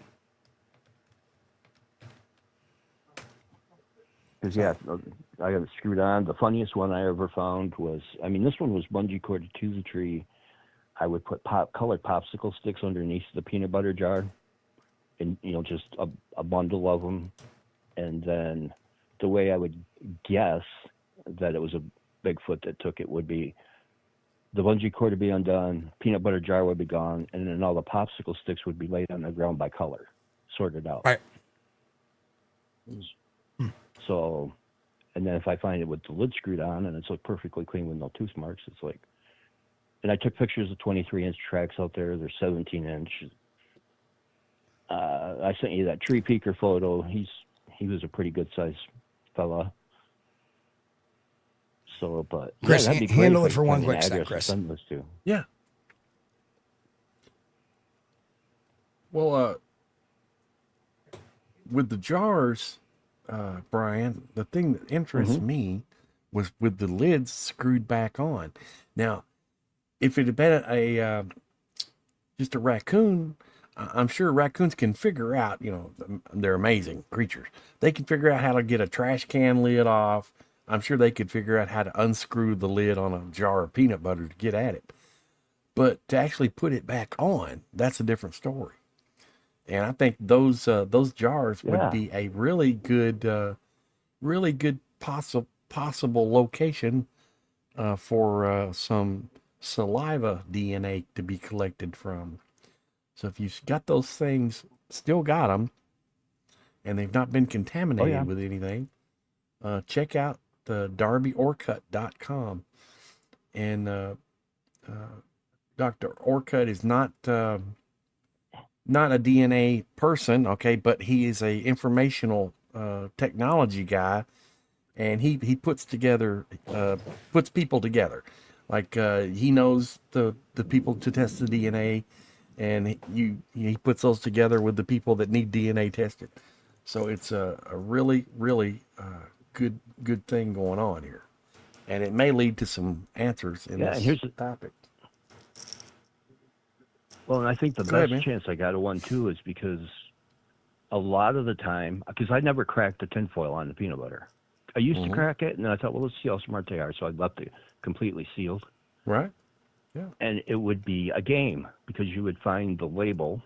S5: Because, I got it screwed on. The funniest one I ever found was, this one was bungee corded to the tree. I would put colored popsicle sticks underneath the peanut butter jar, and, just a bundle of them. And then the way I would guess that it was a Bigfoot that took it would be the bungee cord would be undone, peanut butter jar would be gone, and then all the popsicle sticks would be laid on the ground by color, sorted out.
S2: Right.
S5: So, and then if I find it with the lid screwed on and it's like perfectly clean with no tooth marks, it's like, and I took pictures of 23-inch tracks out there. They're 17-inch. I sent you that tree peeker photo. He was a pretty good sized fella. So, but
S2: Chris,
S5: that'd be great
S2: handle
S5: if
S2: it for one quick
S5: sec,
S2: sec, Chris.
S5: Send this to.
S3: Yeah. Well, with the jars, Brian, the thing that interests me was with the lids screwed back on. Now, if it had been just a raccoon, I'm sure raccoons can figure out, they're amazing creatures. They can figure out how to get a trash can lid off. I'm sure they could figure out how to unscrew the lid on a jar of peanut butter to get at it. But to actually put it back on, that's a different story. And I think those jars would be a really good possible location for some saliva DNA to be collected from. So if you've got those things, still got them, and they've not been contaminated with anything, check out DarbyOrcutt.com. And Dr. Orcutt is not a DNA person, okay, but he is a informational technology guy, and he puts people together. Like he knows the people to test the DNA, and he puts those together with the people that need DNA tested. So it's a really, really good thing going on here, and it may lead to some answers in this topic.
S5: Well, and I think the best chance I got of one too is because a lot of the time, because I never cracked the tinfoil on the peanut butter. I used to crack it, and then I thought, well, let's see how smart they are. So I left it completely sealed.
S3: Right. Yeah.
S5: And it would be a game because you would find the label,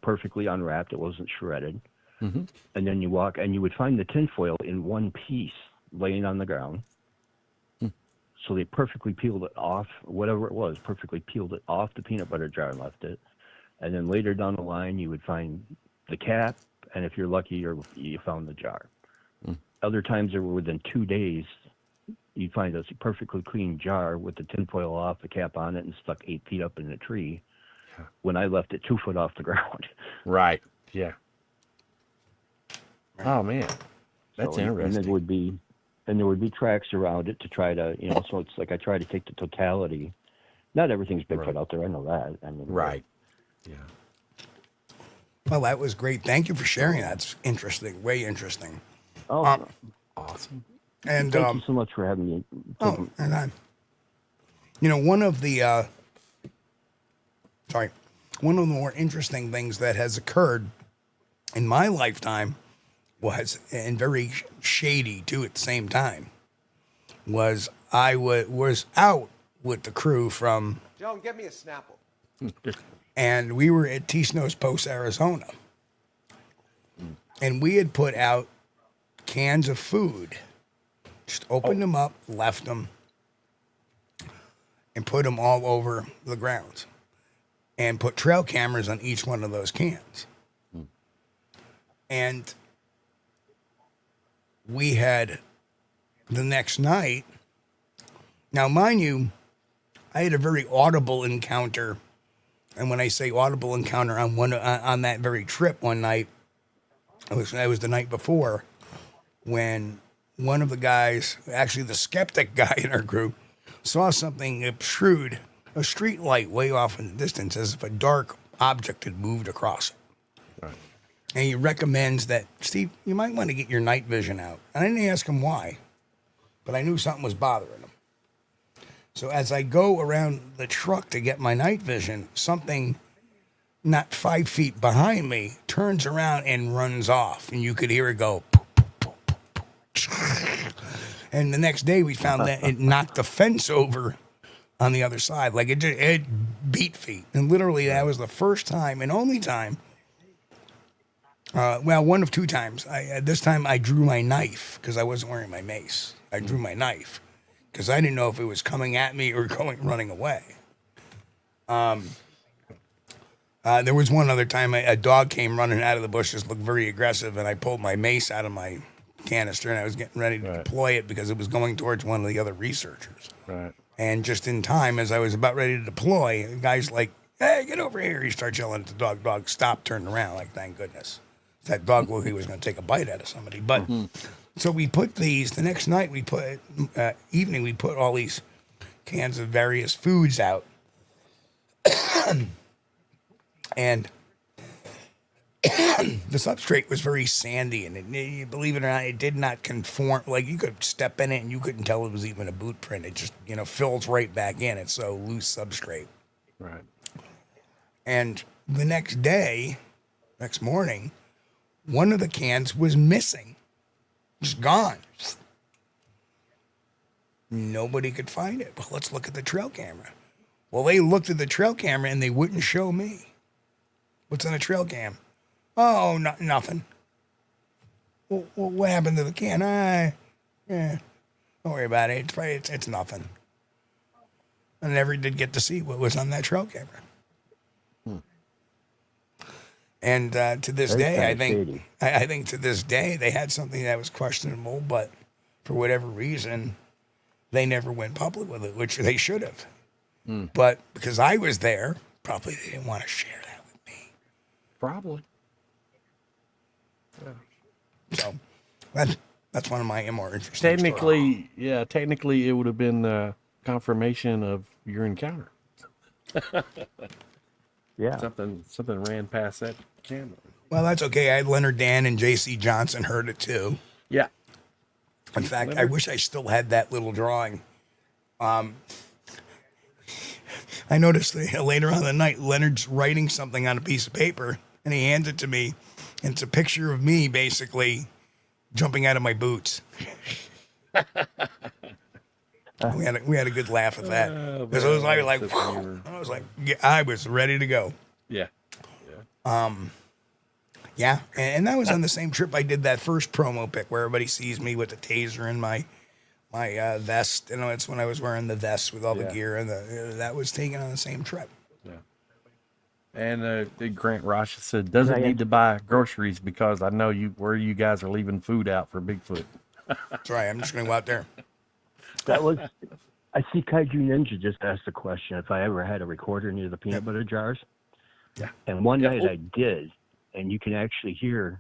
S5: perfectly unwrapped. It wasn't shredded. And then you walk, and you would find the tinfoil in one piece laying on the ground. So they perfectly peeled it off, whatever it was, perfectly peeled it off the peanut butter jar and left it. And then later down the line, you would find the cap, and if you're lucky, you found the jar. Other times, they were within 2 days, you'd find a perfectly clean jar with the tinfoil off, the cap on it, and stuck 8 feet up in a tree. When I left it 2 foot off the ground.
S3: Right. Yeah. Oh man, that's interesting.
S5: And there would be tracks around it to try to, so it's like I try to take the totality. Not everything's Bigfoot out there. I know that. I mean,
S3: right. Yeah.
S2: Well, that was great. Thank you for sharing. That's interesting. Way interesting.
S5: Oh,
S3: Awesome.
S2: And
S5: thank you so much for having me.
S2: And one of the more interesting things that has occurred in my lifetime was, and very shady too at the same time, was I was out with the crew from
S4: Joan, get me a Snapple.
S2: and we were at T-Snow's Post, Arizona. And we had put out cans of food. Just opened them up, left them, and put them all over the grounds. And put trail cameras on each one of those cans. And we had the next night. Now, mind you, I had a very audible encounter. And when I say audible encounter on that very trip one night, it was the night before, when one of the guys, actually the skeptic guy in our group, saw something obtrude a street light way off in the distance, as if a dark object had moved across it. Right. And he recommends that, Steve, you might want to get your night vision out. And I didn't ask him why, but I knew something was bothering him. So as I go around the truck to get my night vision, something not 5 feet behind me turns around and runs off. And you could hear it go, poof, poof, poof, poof. And the next day we found that it knocked the fence over on the other side. Like it beat feet. And literally that was the first time and only time. One of two times. This time I drew my knife because I wasn't wearing my mace. I drew my knife because I didn't know if it was coming at me or running away. There was one other time a dog came running out of the bushes, looked very aggressive, and I pulled my mace out of my canister, and I was getting ready to deploy it because it was going towards one of the other researchers. Right. And just in time, as I was about ready to deploy, the guy's like, "Hey, get over here." He starts yelling at the dog. Dog stopped, turned around, like, thank goodness. That dog looked like he was going to take a bite out of somebody. But so we put these, the next night we put, evening, we put all these cans of various foods out. And the substrate was very sandy, and believe it or not, it did not conform. Like, you could step in it and you couldn't tell it was even a boot print. It just, fills right back in. It's so loose substrate. Right. And the next morning, one of the cans was missing. Just gone. Nobody could find it. Well, let's look at the trail camera. Well, they looked at the trail camera and they wouldn't show me. What's on the trail cam? Oh, nothing. Well, what happened to the can? Don't worry about it. It's nothing. I never did get to see what was on that trail camera. And to this day, I think to this day they had something that was questionable, but for whatever reason, they never went public with it, which they should have. But because I was there, probably they didn't want to share that with me.
S3: Probably.
S2: Yeah. So that's one of my more interesting
S3: Technically, it would have been confirmation of your encounter.
S5: Yeah.
S3: Something ran past that camera.
S2: Well, that's okay. I had Leonard Dan and J.C. Johnson heard it too.
S3: Yeah.
S2: In fact, I wish I still had that little drawing. I noticed later on in the night, Leonard's writing something on a piece of paper, and he hands it to me, and it's a picture of me basically jumping out of my boots. We had a good laugh at that. Because I was like, I was ready to go.
S3: Yeah.
S2: Yeah, and that was on the same trip I did that first promo pic where everybody sees me with the taser and my vest. It's when I was wearing the vest with all the gear, and that was taken on the same trip.
S3: Yeah. And Grant Rosh said, doesn't need to buy groceries because I know where you guys are leaving food out for Bigfoot.
S2: That's right. I'm just going to go out there.
S5: I see Kaiju Ninja just asked a question if I ever had a recorder near the peanut butter jars.
S2: Yeah.
S5: And one night I did, and you can actually hear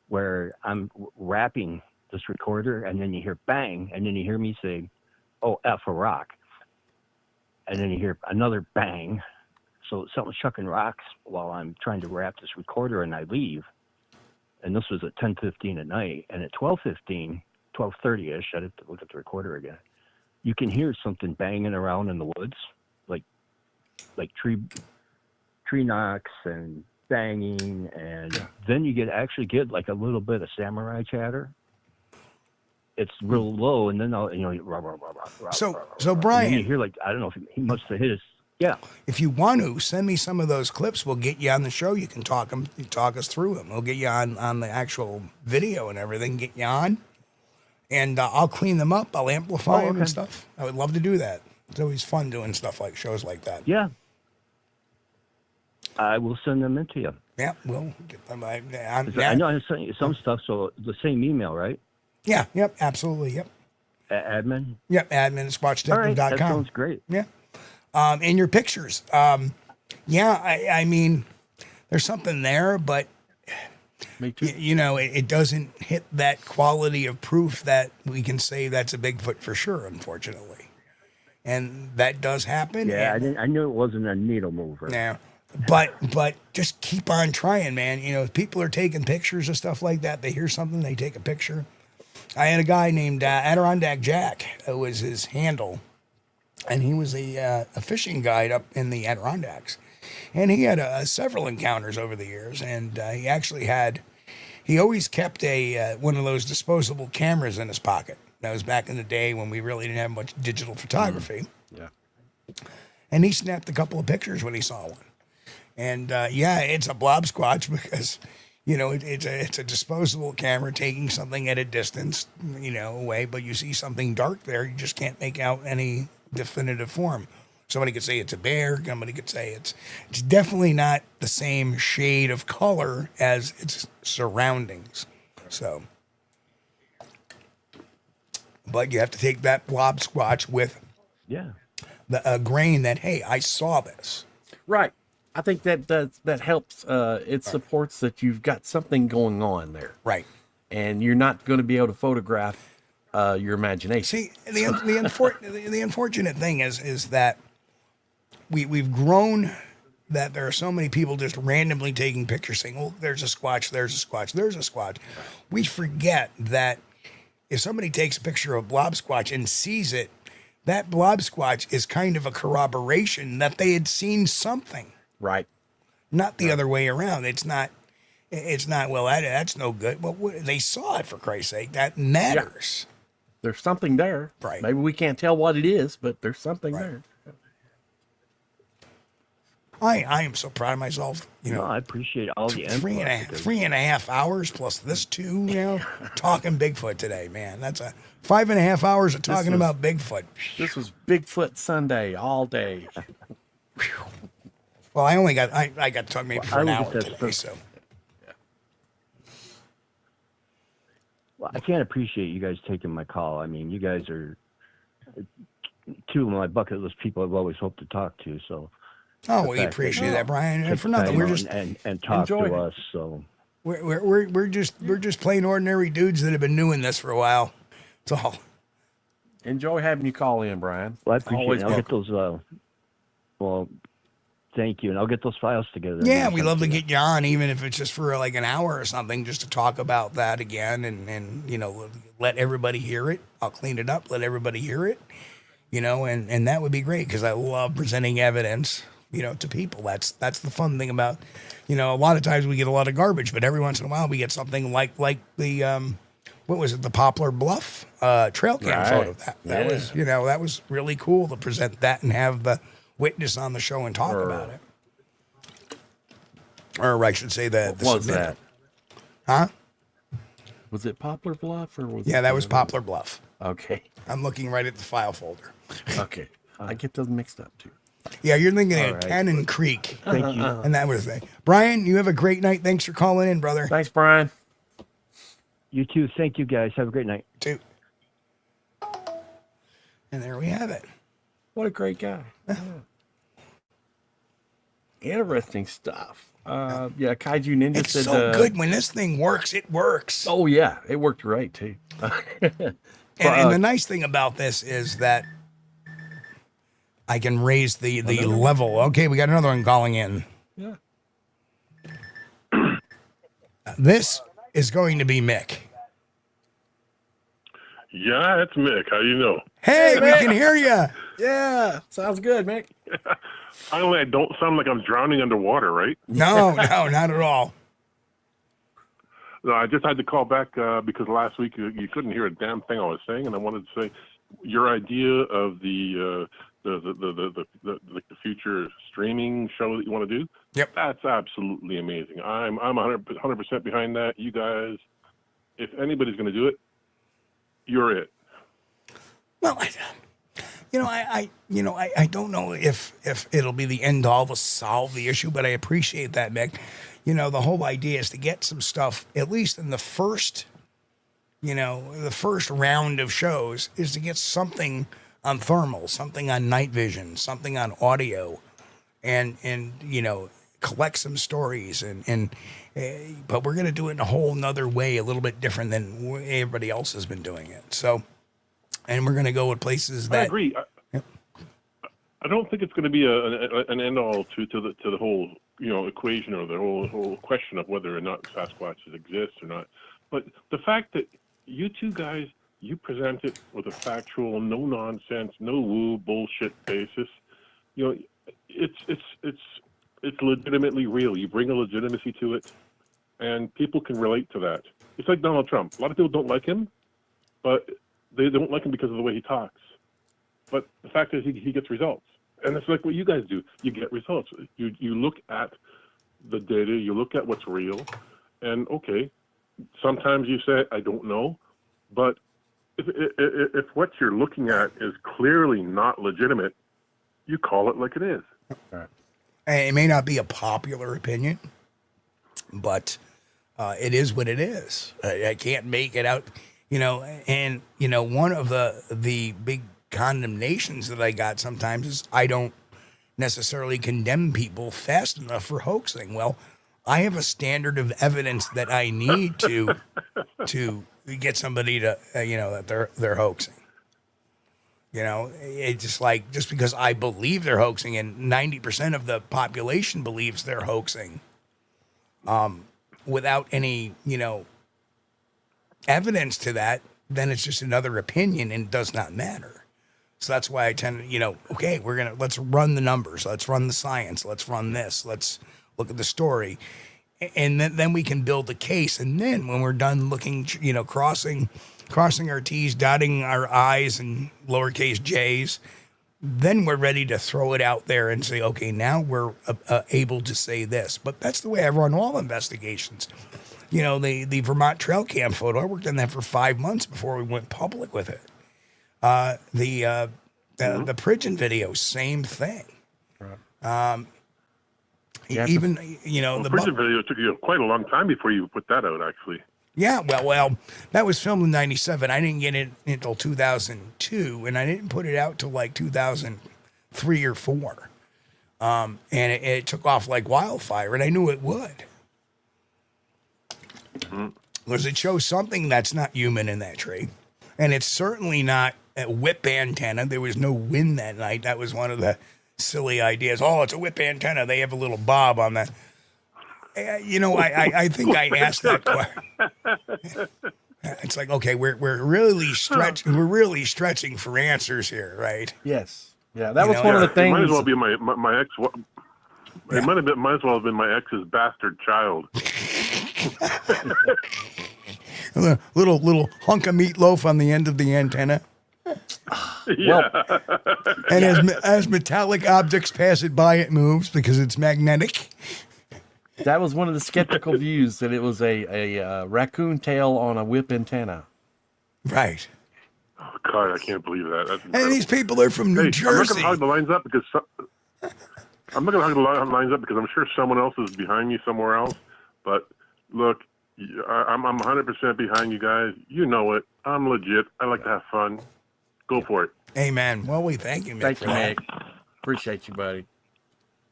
S5: where I'm wrapping this recorder, and then you hear bang, and then you hear me say, "Oh, F a rock," and then you hear another bang. So something's chucking rocks while I'm trying to wrap this recorder, and I leave. And this was at 10:15 at night, and at 12:15, 12:30ish, I'd have to look at the recorder again. You can hear something banging around in the woods, like tree knocks and banging, and then you actually get like a little bit of samurai chatter. It's real low, and then rah, rah, rah, rah,
S2: So Brian,
S5: and then you hear like, I don't know if he must have hit his. Yeah.
S2: If you want to send me some of those clips, we'll get you on the show. You can talk us through them. We'll get you on the actual video and everything. Get you on, and I'll clean them up. I'll amplify them and stuff. I would love to do that. It's always fun doing stuff like shows like that.
S5: Yeah. I will send them into you.
S2: Yeah, we'll get them.
S5: I know I sent you some stuff, so the same email, right?
S2: Yeah, yep, absolutely, yep.
S5: Admin?
S2: Yep, admin at Squatchdetective.com.
S5: All right, that sounds great.
S2: Yeah. And your pictures. I mean, there's something there, but
S3: Me too.
S2: it doesn't hit that quality of proof that we can say that's a Bigfoot for sure, unfortunately. And that does happen.
S5: Yeah, I knew it wasn't a needle mover.
S2: Yeah. But just keep on trying, man. People are taking pictures of stuff like that. They hear something, they take a picture. I had a guy named Adirondack Jack. It was his handle. And he was a fishing guide up in the Adirondacks. And he had several encounters over the years. And he always kept one of those disposable cameras in his pocket. That was back in the day when we really didn't have much digital photography.
S3: Yeah.
S2: And he snapped a couple of pictures when he saw one. And it's a blob squatch because, it's a disposable camera taking something at a distance, away. But you see something dark there, you just can't make out any definitive form. Somebody could say it's a bear. Somebody could say it's definitely not the same shade of color as its surroundings. So, but you have to take that blob squatch with the grain that, hey, I saw this.
S3: Right. I think that helps. It supports that you've got something going on there.
S2: Right.
S3: And you're not going to be able to photograph your imagination.
S2: See, the unfortunate thing is that we've grown that there are so many people just randomly taking pictures saying, oh, there's a squatch, there's a squatch, there's a squatch. We forget that if somebody takes a picture of a blob squatch and sees it, that blob squatch is kind of a corroboration that they had seen something.
S3: Right.
S2: Not the other way around. It's not, well, that's no good. Well, they saw it, for Christ's sake. That matters.
S3: Yeah. There's something there.
S2: Right.
S3: Maybe we can't tell what it is, but there's something there.
S2: I am so proud of myself.
S5: I appreciate all the input.
S2: 3.5 hours plus this too, talking Bigfoot today, man. That's 5.5 hours of talking about Bigfoot.
S3: This was Bigfoot Sunday all day.
S2: Well, I got to talk maybe for an hour today, so.
S5: Well, I can't appreciate you guys taking my call. I mean, you guys are two of my bucket list people I've always hoped to talk to. So,
S2: we appreciate that, Brian. And for nothing, we're just
S5: and talk to us. So
S2: we're just plain ordinary dudes that have been doing this for a while. That's all.
S3: Enjoy having you call in, Brian.
S5: Well, I appreciate it. I'll get those. Thank you, and I'll get those files together.
S2: Yeah, we love to get you on, even if it's just for like an hour or something, just to talk about that again, and let everybody hear it. I'll clean it up, let everybody hear it, and that would be great because I love presenting evidence, to people. That's the fun thing about, a lot of times we get a lot of garbage, but every once in a while we get something like the what was it, the Poplar Bluff trail cam photo. That was really cool to present that and have the witness on the show and talk about it. Or I should say the
S3: what was that?
S2: Huh?
S3: Was it Poplar Bluff or was
S2: that was Poplar Bluff.
S3: Okay.
S2: I'm looking right at the file folder.
S3: Okay. I get those mixed up too.
S2: Yeah, you're thinking of Cannon Creek.
S5: Thank you.
S2: And that was the thing. Brian, you have a great night. Thanks for calling in, brother.
S3: Thanks, Brian.
S5: You too. Thank you, guys. Have a great night.
S2: You too. And there we have it.
S3: What a great guy. Yeah. Interesting stuff. Yeah, Kaiju Ninja
S2: It's
S3: said.
S2: so good when this thing works. It works.
S3: Oh yeah, it worked great too.
S2: And the nice thing about this is that I can raise the level. Okay, we got another one calling in.
S3: Yeah.
S6: This is going to be Mick.
S7: Yeah, it's Mick. How you know?
S6: Hey, we can hear you.
S3: Yeah, sounds good, Mick.
S7: Finally, I don't sound like I'm drowning underwater, right?
S6: No, not at all.
S7: No, I just had to call back because last week you couldn't hear a damn thing I was saying, and I wanted to say your idea of the future streaming show that you want to do.
S6: Yep,
S7: that's absolutely amazing. I'm 100% behind that. You guys, if anybody's going to do it, you're it.
S2: Well, I don't know if it'll be the end all to solve the issue, but I appreciate that, Mick. The whole idea is to get some stuff, at least in the first round of shows, is to get something on thermal, something on night vision, something on audio, and collect some stories but we're going to do it in a whole nother way, a little bit different than everybody else has been doing it. So, and we're going to go with places that
S7: I agree. I don't think it's going to be an end all to the whole equation or the whole question of whether or not Sasquatches exist or not. But the fact that you two guys, you present it with a factual, no nonsense, no woo bullshit basis. It's legitimately real. You bring a legitimacy to it, and people can relate to that. It's like Donald Trump. A lot of people don't like him, but they don't like him because of the way he talks. But the fact is, he gets results. And it's like what you guys do. You get results. You look at the data. You look at what's real. And, okay, sometimes you say, I don't know. But if what you're looking at is clearly not legitimate, you call it like it is.
S2: Right. It may not be a popular opinion, but it is what it is. I can't make it out, and, one of the big condemnations that I got sometimes is I don't necessarily condemn people fast enough for hoaxing. Well, I have a standard of evidence that I need to get somebody to, that they're hoaxing. It's just because I believe they're hoaxing and 90% of the population believes they're hoaxing, without any, evidence to that, then it's just another opinion and it does not matter. So that's why I tend to, okay, let's run the numbers. Let's run the science. Let's run this. Let's look at the story. And then we can build a case. And then when we're done looking, crossing our T's, dotting our I's and lowercase j's, then we're ready to throw it out there and say, okay, now we're able to say this. But that's the way I run all investigations. The Vermont trail cam photo, I worked on that for 5 months before we went public with it. The Pridgeon video, same thing. Right. Even, the
S7: Pridgeon video took you quite a long time before you put that out, actually.
S2: Yeah, well, that was filmed in 97. I didn't get it until 2002, and I didn't put it out till like 2003 or 4. And it took off like wildfire, and I knew it would. Because it shows something that's not human in that tree. And it's certainly not a whip antenna. There was no wind that night. That was one of the silly ideas. Oh, it's a whip antenna. They have a little bob on that. I think I asked that question. It's like, okay, we're really stretching. We're really stretching for answers here, right?
S3: Yes. Yeah, that was one of the things.
S7: It might as well be my ex. It might as well have been my ex's bastard child.
S2: A little hunk of meatloaf on the end of the antenna.
S7: Yeah.
S2: And as metallic objects pass it by, it moves because it's magnetic.
S3: That was one of the skeptical views, that it was a raccoon tail on a whip antenna.
S2: Right.
S7: Oh, God, I can't believe that.
S2: And these people are from New Jersey.
S7: I'm not going to hug the lines up because I'm sure someone else is behind me somewhere else. But look, I'm 100% behind you guys. You know it. I'm legit. I like to have fun. Go for it.
S2: Amen. Well, we thank you, Mick.
S3: Thank you, Mick. Appreciate you, buddy.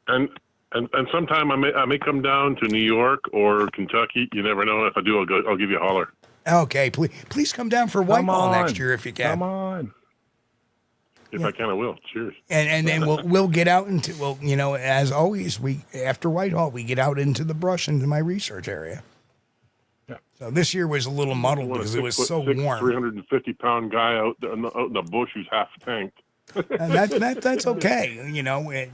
S7: And And sometime I may come down to New York or Kentucky. You never know. If I do, I'll give you a holler.
S2: Okay, please come down for Whitehall next year if you can.
S3: Come on.
S7: If I can, I will. Cheers.
S2: And then we'll get out into, well, you know, as always, after Whitehall we get out into the brush into my research area.
S3: Yeah.
S2: So this year was a little muddled because it was so warm.
S7: 350-pound guy out in the bush who's half tanked.
S2: And that's okay, you know.
S3: Well,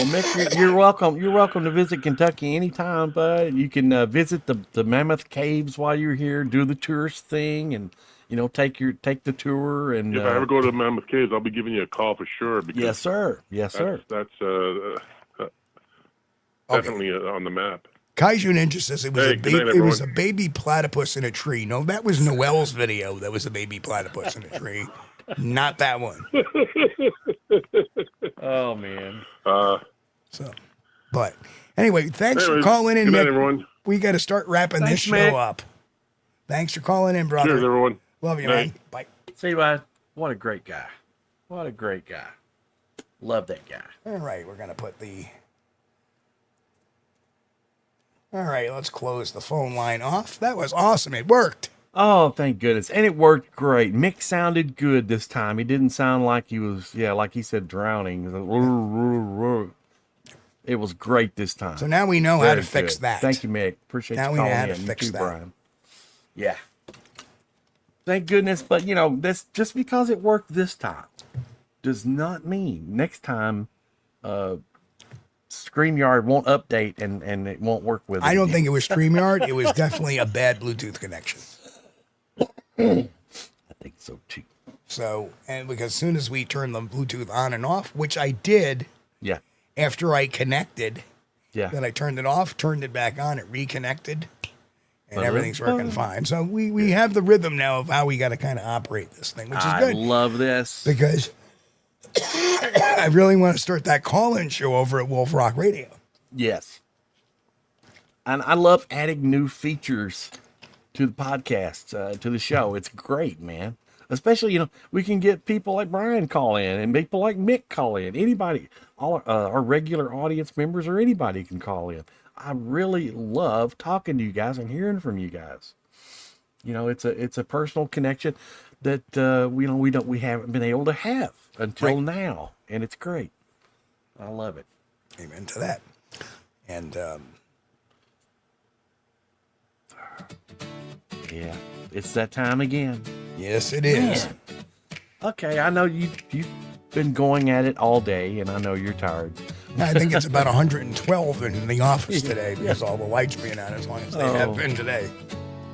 S3: Mick, you're welcome. You're welcome to visit Kentucky anytime, bud. You can visit the Mammoth Caves while you're here. Do the tourist thing, and you know, take the tour. And
S7: if I ever go to Mammoth Caves, I'll be giving you a call for sure. Because
S3: yes, sir. Yes, sir.
S7: That's definitely on the map.
S2: Kaiju Ninja says it was
S7: Hey,
S2: it was a baby platypus in a tree. No, that was Noel's video. That was a baby platypus in a tree. Not that one.
S3: Oh man.
S2: But anyway, thanks for calling in,
S7: good night,
S2: Mick.
S7: everyone.
S2: We got to start wrapping this show
S3: Mick.
S2: up. Thanks for calling in, brother.
S7: Cheers, everyone.
S2: Love you,
S7: Night.
S2: man. Bye.
S3: See, bud. What a great guy. What a great guy. Love that guy.
S2: All right, we're gonna put the. All right, let's close the phone line off. That was awesome. It worked.
S3: Oh, thank goodness. And it worked great. Mick sounded good this time. He didn't sound like he was, like he said, drowning. It was great this time.
S2: So now we know how to fix that.
S3: Thank you, Mick. Appreciate
S2: Now
S3: you
S2: we know
S3: calling
S2: how to
S3: in.
S2: fix
S3: You too,
S2: that.
S3: Brian. Yeah. Thank goodness. But, you know, this just because it worked this time does not mean next time StreamYard won't update and it won't work with it.
S2: I don't think it was StreamYard. It was definitely a bad Bluetooth connection.
S3: I think so too.
S2: So, and because as soon as we turn the Bluetooth on and off, which I did
S3: Yeah.
S2: after I connected,
S3: Yeah.
S2: then I turned it off, turned it back on, it reconnected, and everything's working fine. So we have the rhythm now of how we got to kind of operate this thing, which is
S3: I
S2: good.
S3: love this.
S2: Because I really want to start that call-in show over at Wolf Rock Radio.
S3: Yes. And I love adding new features to the podcast, to the show. It's great, man. Especially, you know, we can get people like Brian call in and people like Mick call in. Anybody, all our regular audience members or anybody can call in. I really love talking to you guys and hearing from you guys. You know, it's a personal connection that we haven't been able to have until now, and it's great. I love it.
S2: Amen to that. And
S3: yeah, it's that time again.
S2: yes, it is.
S3: Man. Okay, I know you've been going at it all day, and I know you're tired.
S2: I think it's about 112 in the office today because all the lights being on as long as they have been today.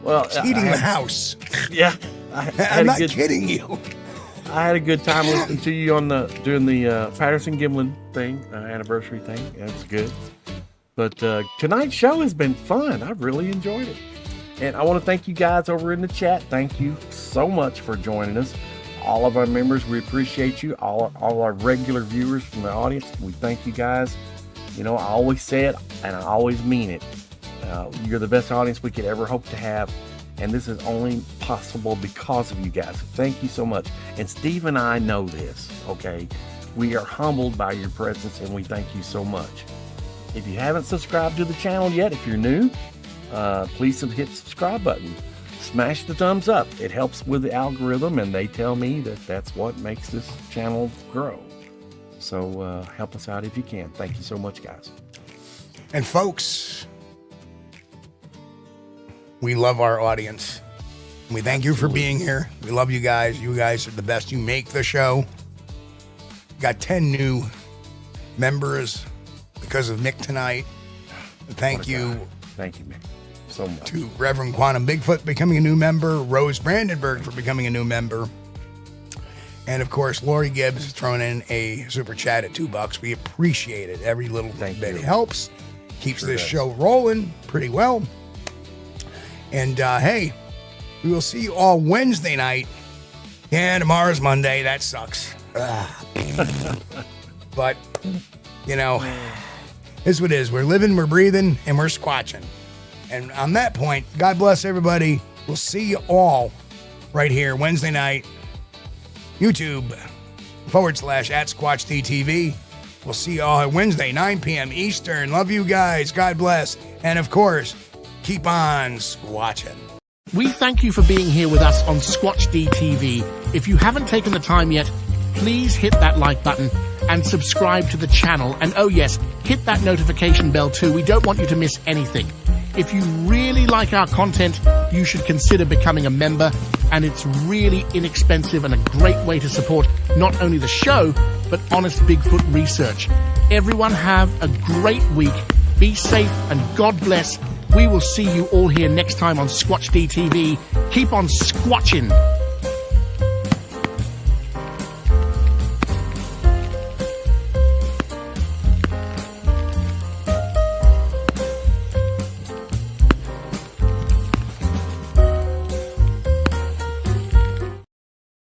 S3: Well,
S2: It's heating the house.
S3: Yeah,
S2: I'm not kidding you.
S3: I had a good time listening to you doing the Patterson Gimlin thing, anniversary thing. It was good. But tonight's show has been fun. I've really enjoyed it. And I want to thank you guys over in the chat. Thank you so much for joining us. All of our members, we appreciate you. All our regular viewers from the audience, we thank you guys. You know, I always say it, and I always mean it. You're the best audience we could ever hope to have. And this is only possible because of you guys. Thank you so much. And Steve and I know this, okay? We are humbled by your presence, and we thank you so much. If you haven't subscribed to the channel yet, if you're new, please hit the subscribe button. Smash the thumbs up. It helps with the algorithm, and they tell me that that's what makes this channel grow. So help us out if you can. Thank you so much, guys.
S2: And folks, we love our audience. We thank you for being here. We love you guys. You guys are the best. You make the show. Got 10 new members because of Mick tonight. Thank you.
S3: Thank you, Mick, so much.
S2: To Reverend Quantum Bigfoot becoming a new member, Rose Brandenburg for becoming a new member, and of course Lori Gibbs throwing in a super chat at $2. We appreciate it. Every little bit helps, keeps this show rolling pretty well. And hey, we will see you all Wednesday night. Yeah, tomorrow's Monday. That sucks. But you know, it's what it is. We're living, we're breathing, and we're squatching. And on that point, God bless everybody. We'll see you all right here Wednesday night, YouTube /@SquatchDTV. We'll see you all on Wednesday, 9 p.m. Eastern. Love you guys. God bless. And of course, keep on squatching.
S1: We thank you for being here with us on Squatch-D TV. If you haven't taken the time yet, please hit that like button and subscribe to the channel. And oh yes, hit that notification bell too. We don't want you to miss anything. If you really like our content, you should consider becoming a member. And it's really inexpensive and a great way to support not only the show, but honest Bigfoot research. Everyone have a great week. Be safe and God bless. We will see you all here next time on Squatch-D TV. Keep on squatching.